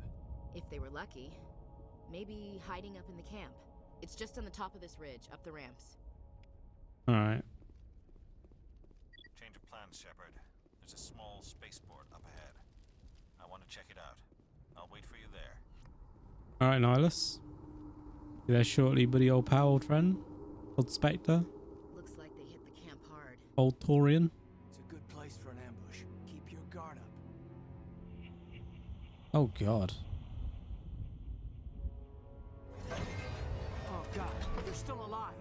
If they were lucky. Maybe hiding up in the camp. It's just on the top of this ridge, up the ramps. Alright. Change of plans, Shepard. There's a small spaceport up ahead. I want to check it out. I'll wait for you there. Alright, Nihilus. Be there shortly, buddy, old pal, old friend. Old Spectre. Looks like they hit the camp hard. Old Taurian. It's a good place for an ambush. Keep your guard up. Oh, God. Oh, God. They're still alive.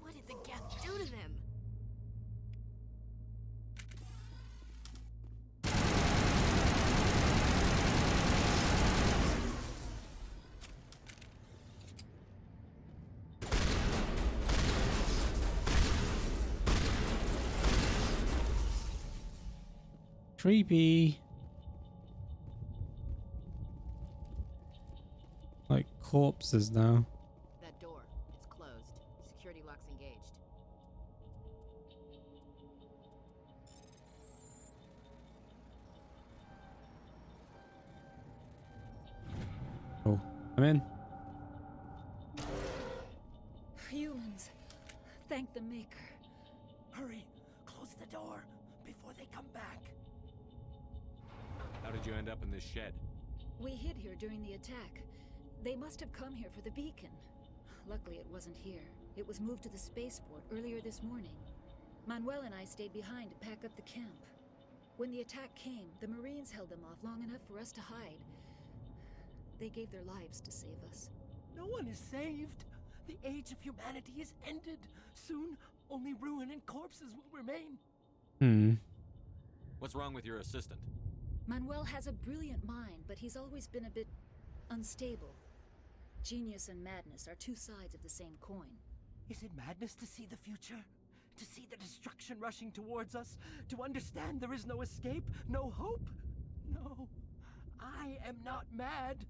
What did the Geth do to them? Creepy. Like corpses now. That door. It's closed. Security lock's engaged. Oh, I'm in. Humans. Thank the Maker. Hurry. Close the door before they come back. How did you end up in this shed? We hid here during the attack. They must have come here for the beacon. Luckily, it wasn't here. It was moved to the spaceport earlier this morning. Manuel and I stayed behind to pack up the camp. When the attack came, the Marines held them off long enough for us to hide. They gave their lives to save us. No one is saved. The age of humanity is ended. Soon, only ruin and corpses will remain. What's wrong with your assistant? Manuel has a brilliant mind, but he's always been a bit unstable. Genius and madness are two sides of the same coin. Is it madness to see the future? To see the destruction rushing towards us? To understand there is no escape? No hope? No. I am not mad.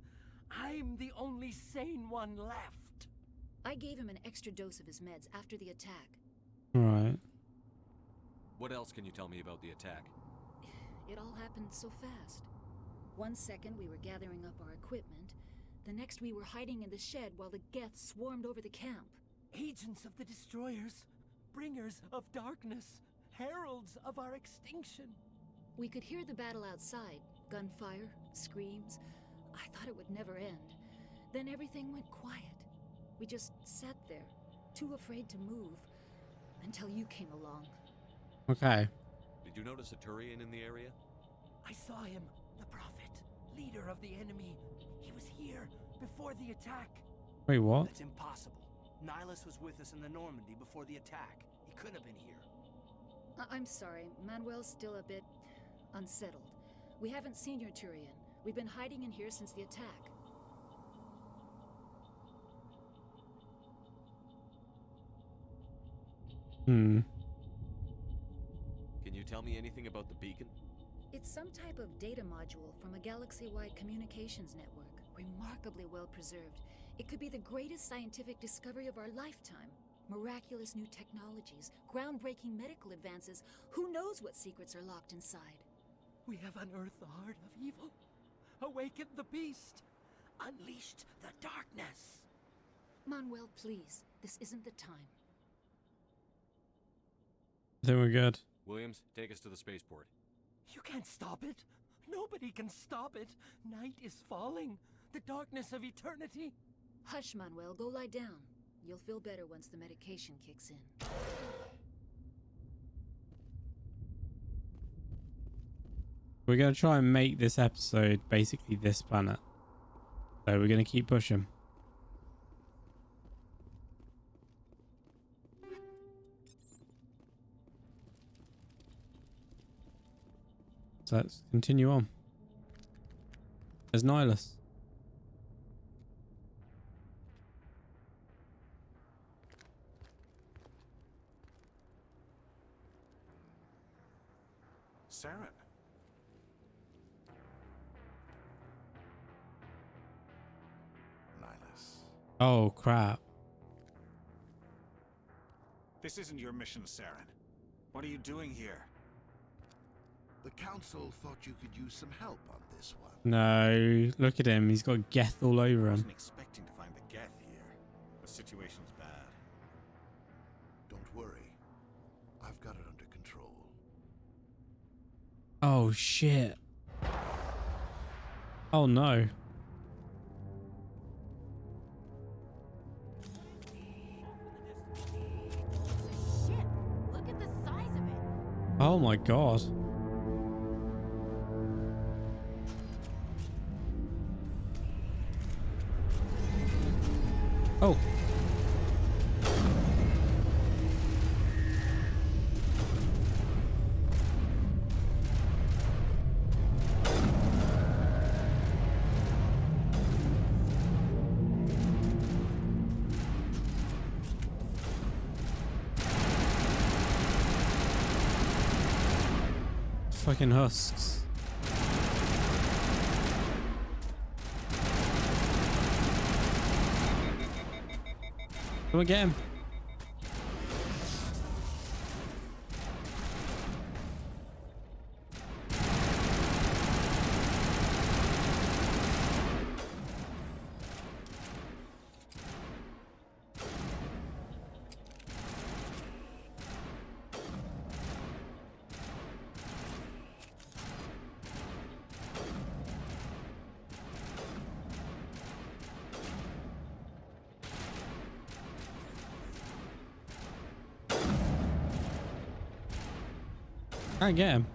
I'm the only sane one left. I gave him an extra dose of his meds after the attack. Right. What else can you tell me about the attack? It all happened so fast. 1 second we were gathering up our equipment. The next we were hiding in the shed while the Geth swarmed over the camp. Agents of the destroyers. Bringers of darkness. Heralds of our extinction. We could hear the battle outside. Gunfire, screams. I thought it would never end. Then everything went quiet. We just sat there, too afraid to move, until you came along. Okay. Did you notice a Turian in the area? I saw him, the Prophet, leader of the enemy. He was here before the attack. Wait, what? That's impossible. Nihilus was with us in the Normandy before the attack. He couldn't have been here. I'm sorry. Manuel's still a bit unsettled. We haven't seen your Turian. We've been hiding in here since the attack. Hmm. Can you tell me anything about the beacon? It's some type of data module from a galaxy-wide communications network, remarkably well preserved. It could be the greatest scientific discovery of our lifetime. Miraculous new technologies, groundbreaking medical advances. Who knows what secrets are locked inside? We have unearthed the heart of evil, awakened the beast, unleashed the darkness. Manuel, please, this isn't the time. I think we're good. Williams, take us to the spaceport. You can't stop it. Nobody can stop it. Night is falling. The darkness of eternity. Hush, Manuel. Go lie down. You'll feel better once the medication kicks in. We're going to try and make this episode basically this planet. So we're going to keep pushing. So let's continue on. There's Nihilus. Saren. Nihilus. Oh, crap. This isn't your mission, Saren. What are you doing here? The Council thought you could use some help on this one. No, look at him. He's got Geth all over I him. wasn't expecting to find the Geth here. The situation's bad. Don't worry. I've got it under control. Oh, shit. Oh, no. Shit! Look at the size of it! Oh, my God. Oh. Fucking husks. Come on, get him. I get him.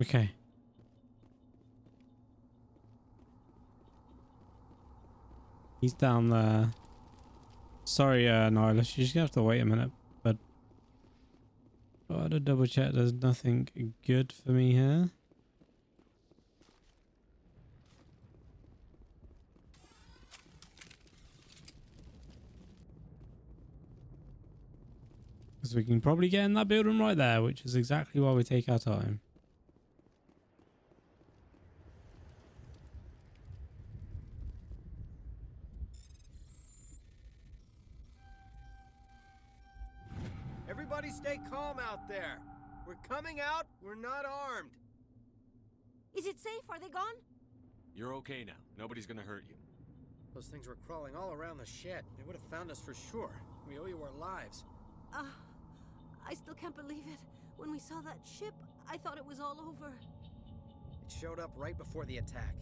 Okay. He's down there. Sorry, Nihilus, you're just gonna have to wait a minute. Got to double check there's nothing good for me here. Because we can probably get in that building right there, which is exactly why we take our time. Everybody stay calm out there. We're coming out. We're not armed. Is it safe? Are they gone? You're okay now. Nobody's gonna hurt you. Those things were crawling all around the shed. They would have found us for sure. We owe you our lives. I still can't believe it. When we saw that ship, I thought it was all over. It showed up right before the attack.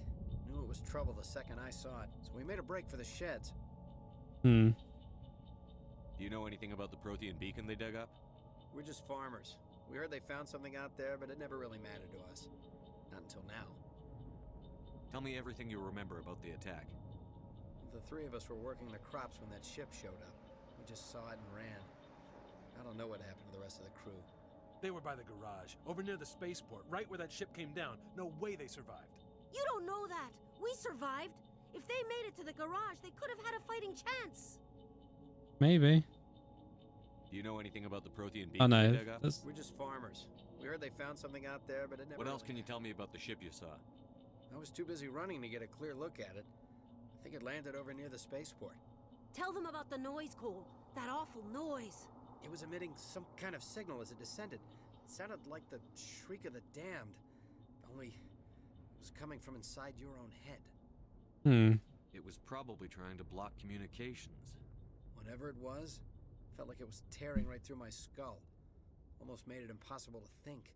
knew it was trouble the second I saw it, so we made a break for the sheds. Hmm. Do you know anything about the Prothean beacon they dug up? We're just farmers. We heard they found something out there, but it never really mattered to us. Not until now. Tell me everything you remember about the attack. The three of us were working the crops when that ship showed up. We just saw it and ran. I don't know what happened to the rest of the crew. They were by the garage, over near the spaceport, right where that ship came down. No way they survived. You don't know that. We survived. If they made it to the garage, they could have had a fighting chance. Maybe. Do you know anything about the Prothean beacon Oh no, they dug up? We're just farmers. We heard they found something out there, but it never... What else can you tell me about the ship you saw? I was too busy running to get a clear look at it. I think it landed over near the spaceport. Tell them about the noise, Cole. That awful noise. It was emitting some kind of signal as it descended. It sounded like the shriek of the damned. Only it was coming from inside your own head. Hmm. It was probably trying to block communications. Whatever it was, felt like it was tearing right through my skull. Almost made it impossible to think.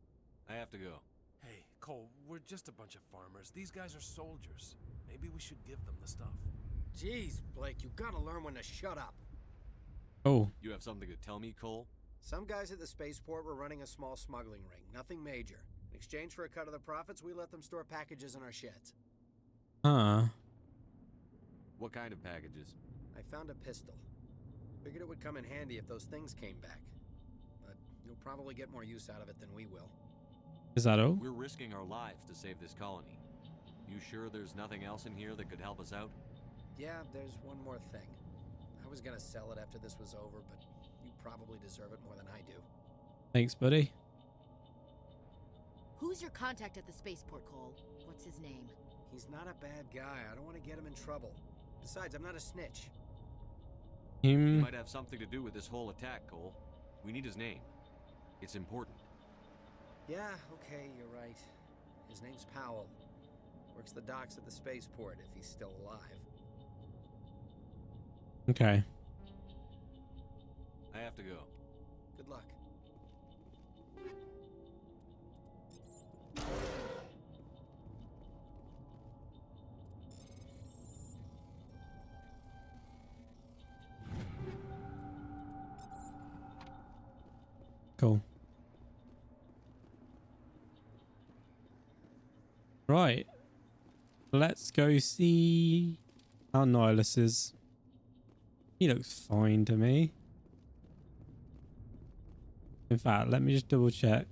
I have to go. Hey, Cole, we're just a bunch of farmers. These guys are soldiers. Maybe we should give them the stuff. Jeez, Blake, you gotta learn when to shut up. Oh. You have something to tell me, Cole? Some guys at the spaceport were running a small smuggling ring, nothing major. In exchange for a cut of the profits, we let them store packages in our sheds. Huh. What kind of packages? I found a pistol. Figured it would come in handy if those things came back. But you'll probably get more use out of it than we will. Is that all? We're risking our lives to save this colony. You sure there's nothing else in here that could help us out? Yeah, there's one more thing. I was gonna sell it after this was over, but you probably deserve it more than I do. Thanks, buddy. Who's your contact at the spaceport, Cole? What's his name? He's not a bad guy. I don't want to get him in trouble. Besides, I'm not a snitch. He might have something to do with this whole attack, Cole. We need his name. It's important. Yeah, okay, you're right. His name's Powell. Works the docks at the spaceport if he's still alive. Okay. I have to go. Good luck. Cool. Right. Let's go see how Nihilus is. He looks fine to me. In fact, let me just double check.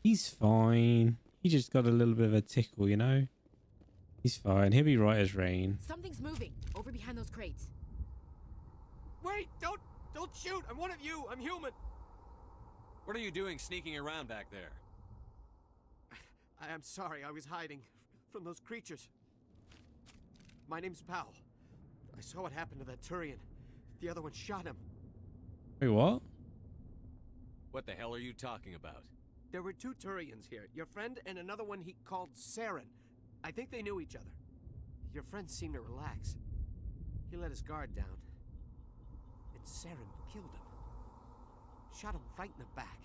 He's fine. He just got a little bit of a tickle, you know? He's fine. He'll be right as rain. Something's moving over behind those crates. Wait! Don't shoot! I'm one of you! I'm human! What are you doing sneaking around back there? I'm sorry, I was hiding from those creatures. My name's Powell. I saw what happened to that Turian. The other one shot him. Wait, what? What the hell are you talking about? There were two Turians here. Your friend and another one he called Saren. I think they knew each other. Your friend seemed to relax. He let his guard down. And Saren killed him. Shot him right in the back.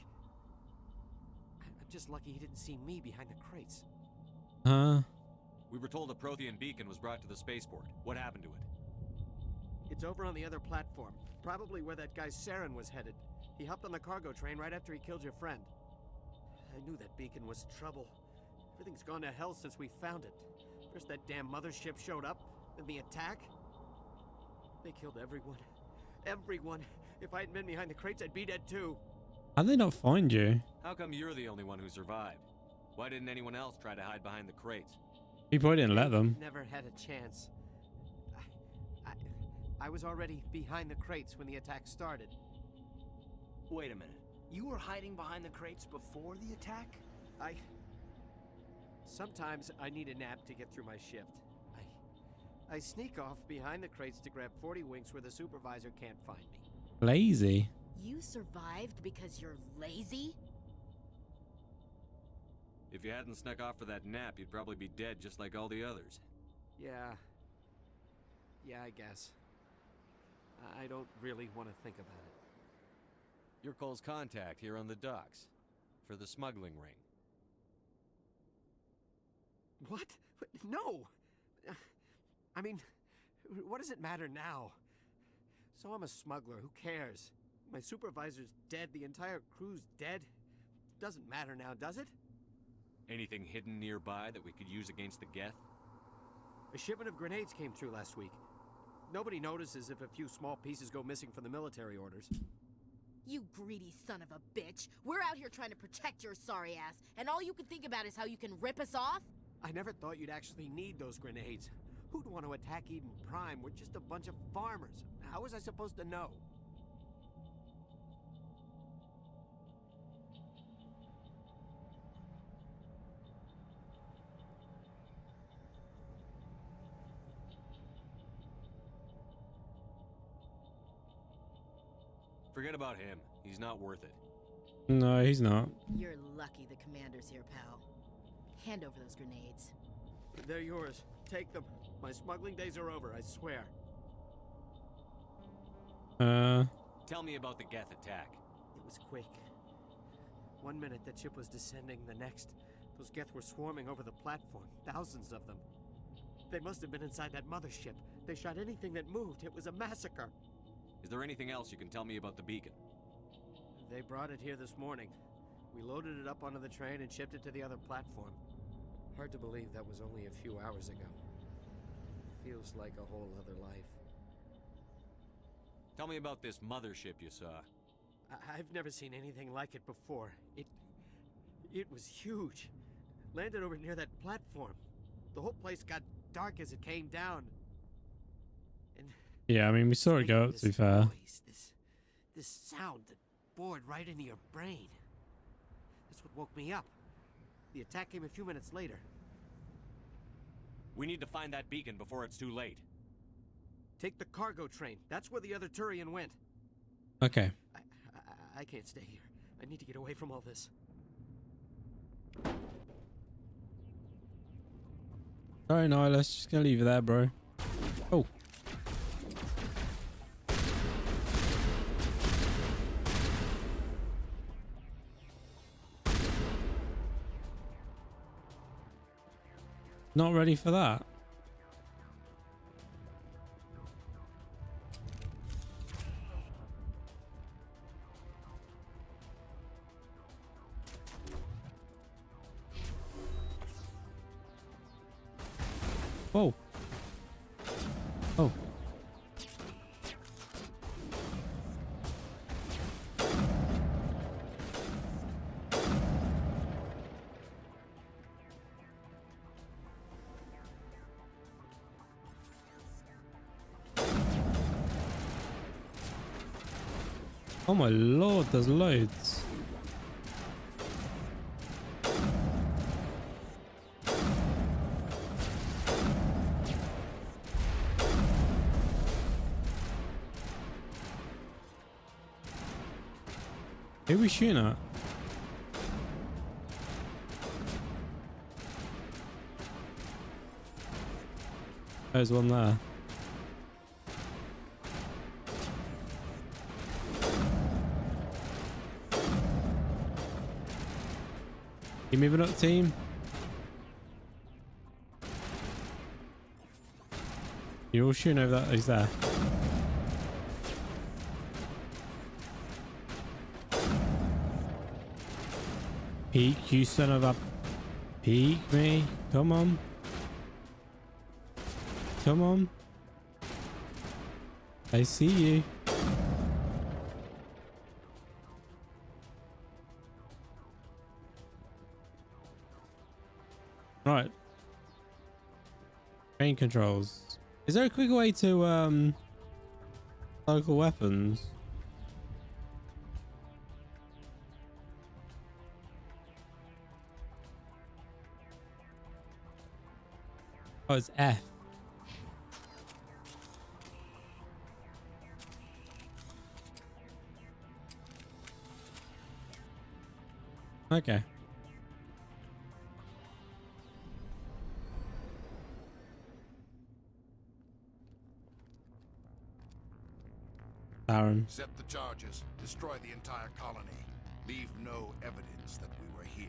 I'm just lucky he didn't see me behind the crates. Huh? We were told a Prothean beacon was brought to the spaceport. What happened to it? It's over on the other platform. Probably where that guy Saren was headed. He hopped on the cargo train right after he killed your friend. I knew that beacon was trouble. Everything's gone to hell since we found it. First that damn mothership showed up, then the attack. They killed everyone. Everyone. If I hadn't been behind the crates, I'd be dead too. How'd they not find you? How come you're the only one who survived? Why didn't anyone else try to hide behind the crates? He probably didn't let them. Never had a chance. I was already behind the crates when the attack started. Wait a minute. You were hiding behind the crates before the attack? Sometimes I need a nap to get through my shift. I sneak off behind the crates to grab 40 winks where the supervisor can't find me. Lazy. You survived because you're lazy? If you hadn't snuck off for that nap, you'd probably be dead just like all the others. Yeah, I guess. I don't really want to think about it. You're Cole's contact here on the docks for the smuggling ring. What? No! I mean, what does it matter now? So I'm a smuggler, who cares? My supervisor's dead, the entire crew's dead. Doesn't matter now, does it? Anything hidden nearby that we could use against the Geth? A shipment of grenades came through last week. Nobody notices if a few small pieces go missing from the military orders. You greedy son of a bitch! We're out here trying to protect your sorry ass, and all you can think about is how you can rip us off? I never thought you'd actually need those grenades. Who'd want to attack Eden Prime? We're just a bunch of farmers. How was I supposed to know? Forget about him. He's not worth it. No, he's not. You're lucky the commander's here, pal. Hand over those grenades. They're yours. Take them. My smuggling days are over, I swear. Tell me about the Geth attack. It was quick. 1 minute that ship was descending, the next, those Geth were swarming over the platform. Thousands of them. They must have been inside that mothership. They shot anything that moved. It was a massacre. Is there anything else you can tell me about the beacon? They brought it here this morning. We loaded it up onto the train and shipped it to the other platform. Hard to believe that was only a few hours ago. Feels like a whole other life. Tell me about this mothership you saw. I've never seen anything like it before. It was huge. Landed over near that platform. The whole place got dark as it came down. And Yeah, I mean, we saw it go up, to be fair. noise, this sound that bored right into your brain. That's what woke me up. The attack came a few minutes later. We need to find that beacon before it's too late. Take the cargo train. That's where the other Turian went. Okay. I can't stay here. I need to get away from all this. Sorry, Nihilus. Just gonna leave it there, bro. Oh. Not ready for that. Whoa. Oh. Oh my lord, there's loads. Who are we shooting at? There's one there. You moving up, team? You're all shooting over that. He's there. Peek, you son of a... Peek me. Come on. Come on. I see you. Right. Train controls. Is there a quicker way to local weapons? Oh, it's F. Okay. Saren. Set the charges. Destroy the entire colony. Leave no evidence that we were here.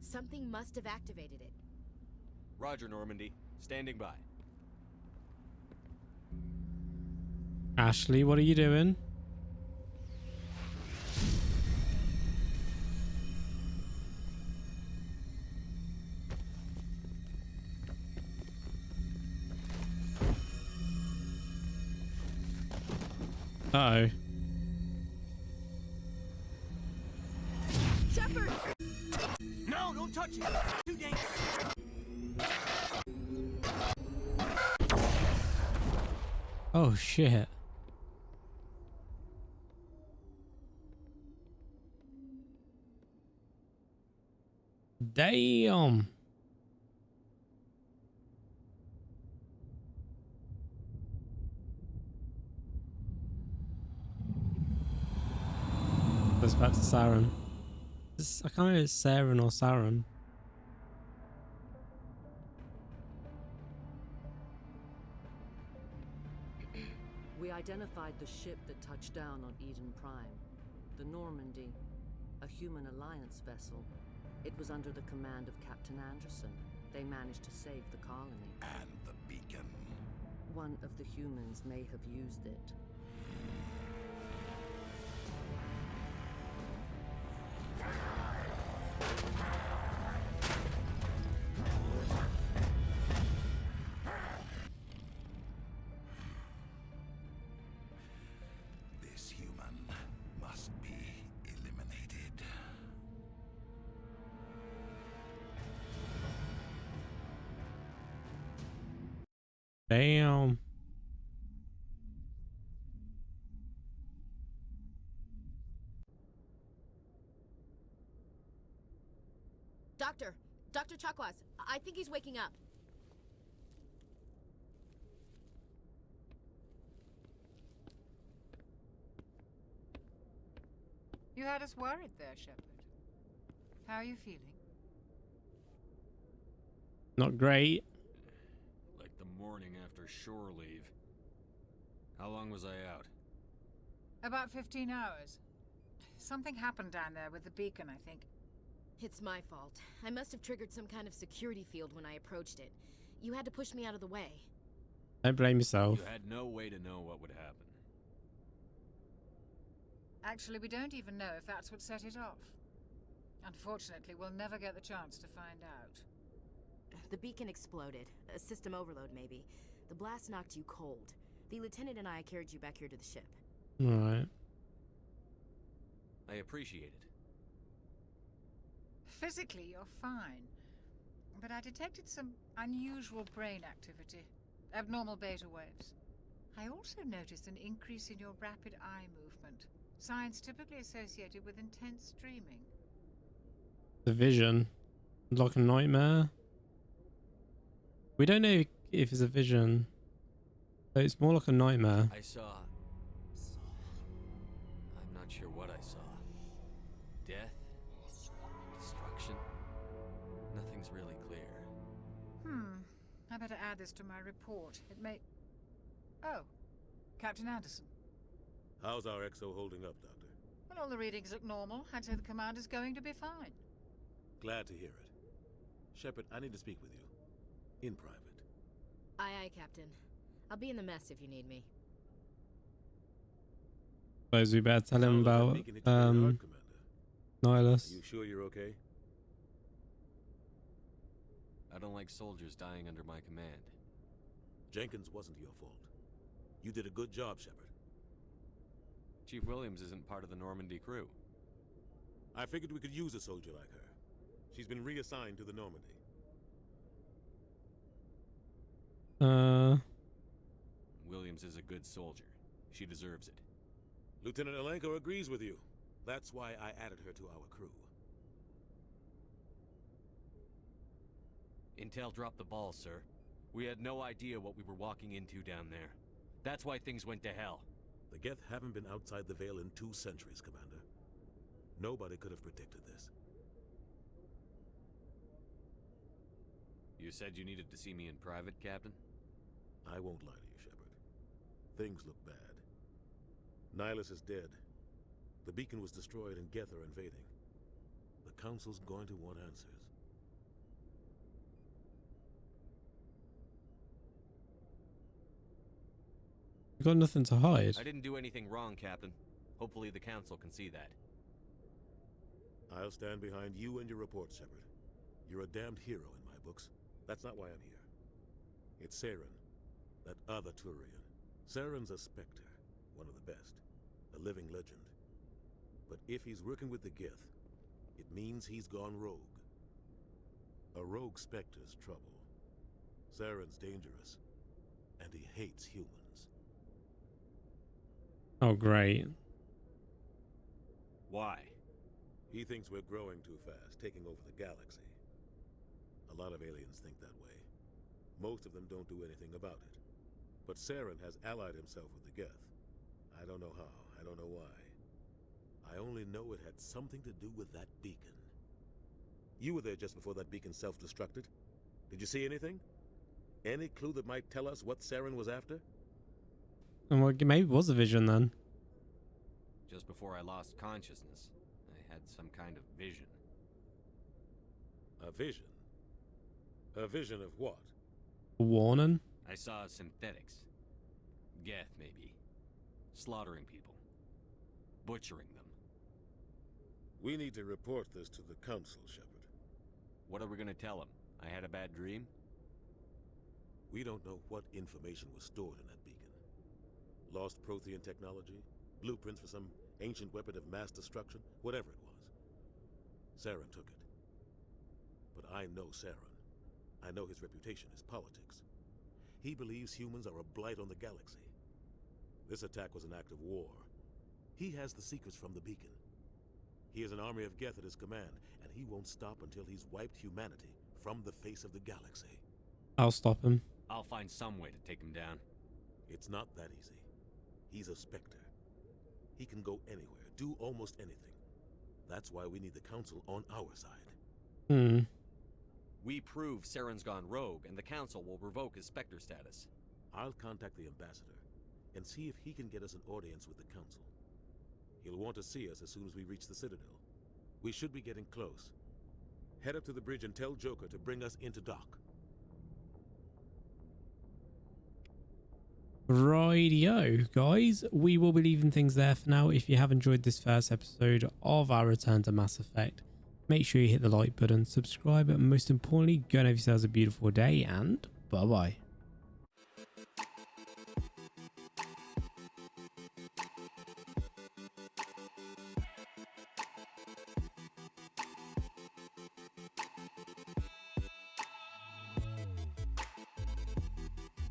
Something must have activated it. Roger, Normandy. Standing by. Ashley, what are you doing? Uh-oh. Shepard! No, don't touch it! Too dangerous! Oh, shit. Damn. Goes back to Saren. I can't remember if it's Saren or Saren. We identified the ship that touched down on Eden Prime. The Normandy, a human alliance vessel. It was under the command of Captain Anderson. They managed to save the colony. And the beacon. One of the humans may have used it. This human must be eliminated. Damn. Dr. Chakwas, I think he's waking up. You had us worried there, Shepard. How are you feeling? Not great. Like the morning after shore leave. How long was I out? About 15 hours. Something happened down there with the beacon, I think. It's my fault. I must have triggered some kind of security field when I approached it. You had to push me out of the way. Don't blame yourself. You had no way to know what would happen. Actually, we don't even know if that's what set it off. Unfortunately, we'll never get the chance to find out. The beacon exploded. A system overload, maybe. The blast knocked you cold. The lieutenant and I carried you back here to the ship. Alright. I appreciate it. Physically, you're fine. But I detected some unusual brain activity. Abnormal beta waves. I also noticed an increase in your rapid eye movement. Signs typically associated with intense dreaming. The vision. Like a nightmare. We don't know if it's a vision. But it's more like a nightmare. I saw... I'm not sure what I saw. Death? Destruction? Nothing's really clear. I better add this to my report. It may... Oh, Captain Anderson. How's our XO holding up, Doctor? Well, all the readings look normal. I'd say the commander's going to be fine. Glad to hear it. Shepard, I need to speak with you. In private. Aye, aye, Captain. I'll be in the mess if you need me. Suppose we better tell him about Nihilus. Are you sure you're okay? I don't like soldiers dying under my command. Jenkins wasn't your fault. You did a good job, Shepard. Chief Williams isn't part of the Normandy crew. I figured we could use a soldier like her. She's been reassigned to the Normandy. Williams is a good soldier. She deserves it. Lieutenant Alenko agrees with you. That's why I added her to our crew. Intel dropped the ball, sir. We had no idea what we were walking into down there. That's why things went to hell. The Geth haven't been outside the Veil in 2 centuries, Commander. Nobody could have predicted this. You said you needed to see me in private, Captain? I won't lie to you, Shepard. Things look bad. Nihilus is dead. The beacon was destroyed and Geth are invading. The Council's going to want answers. You got nothing to hide. I didn't do anything wrong, Captain. Hopefully the Council can see that. I'll stand behind you and your report, Shepard. You're a damned hero in my books. That's not why I'm here. It's Saren, that other Turian. Saren's a Spectre, one of the best, a living legend. But if he's working with the Geth, it means he's gone rogue. A rogue Spectre's trouble. Saren's dangerous, and he hates humans. Oh, great. Why? He thinks we're growing too fast, taking over the galaxy. A lot of aliens think that way. Most of them don't do anything about it. But Saren has allied himself with the Geth. I don't know how, I don't know why. I only know it had something to do with that beacon. You were there just before that beacon self-destructed. Did you see anything? Any clue that might tell us what Saren was after? And well, maybe it was a vision then. Just before I lost consciousness, I had some kind of vision. A vision? A vision of what? A warning? I saw synthetics. Geth, maybe. Slaughtering people. Butchering them. We need to report this to the Council, Shepard. What are we gonna tell them? I had a bad dream? We don't know what information was stored in that beacon. Lost Prothean technology? Blueprints for some ancient weapon of mass destruction? Whatever it was. Saren took it. But I know Saren. I know his reputation is politics. He believes humans are a blight on the galaxy. This attack was an act of war. He has the secrets from the beacon. He has an army of Geth at his command, and he won't stop until he's wiped humanity from the face of the galaxy. I'll stop him. I'll find some way to take him down. It's not that easy. He's a Spectre. He can go anywhere, do almost anything. That's why we need the Council on our side. We prove Saren's gone rogue, and the Council will revoke his Spectre status. I'll contact the Ambassador and see if he can get us an audience with the Council. He'll want to see us as soon as we reach the Citadel. We should be getting close. Head up to the bridge and tell Joker to bring us into dock. Rightio, guys. We will be leaving things there for now. If you have enjoyed this first episode of our return to Mass Effect, make sure you hit the like button, subscribe, and most importantly, go and have yourselves a beautiful day, and bye-bye.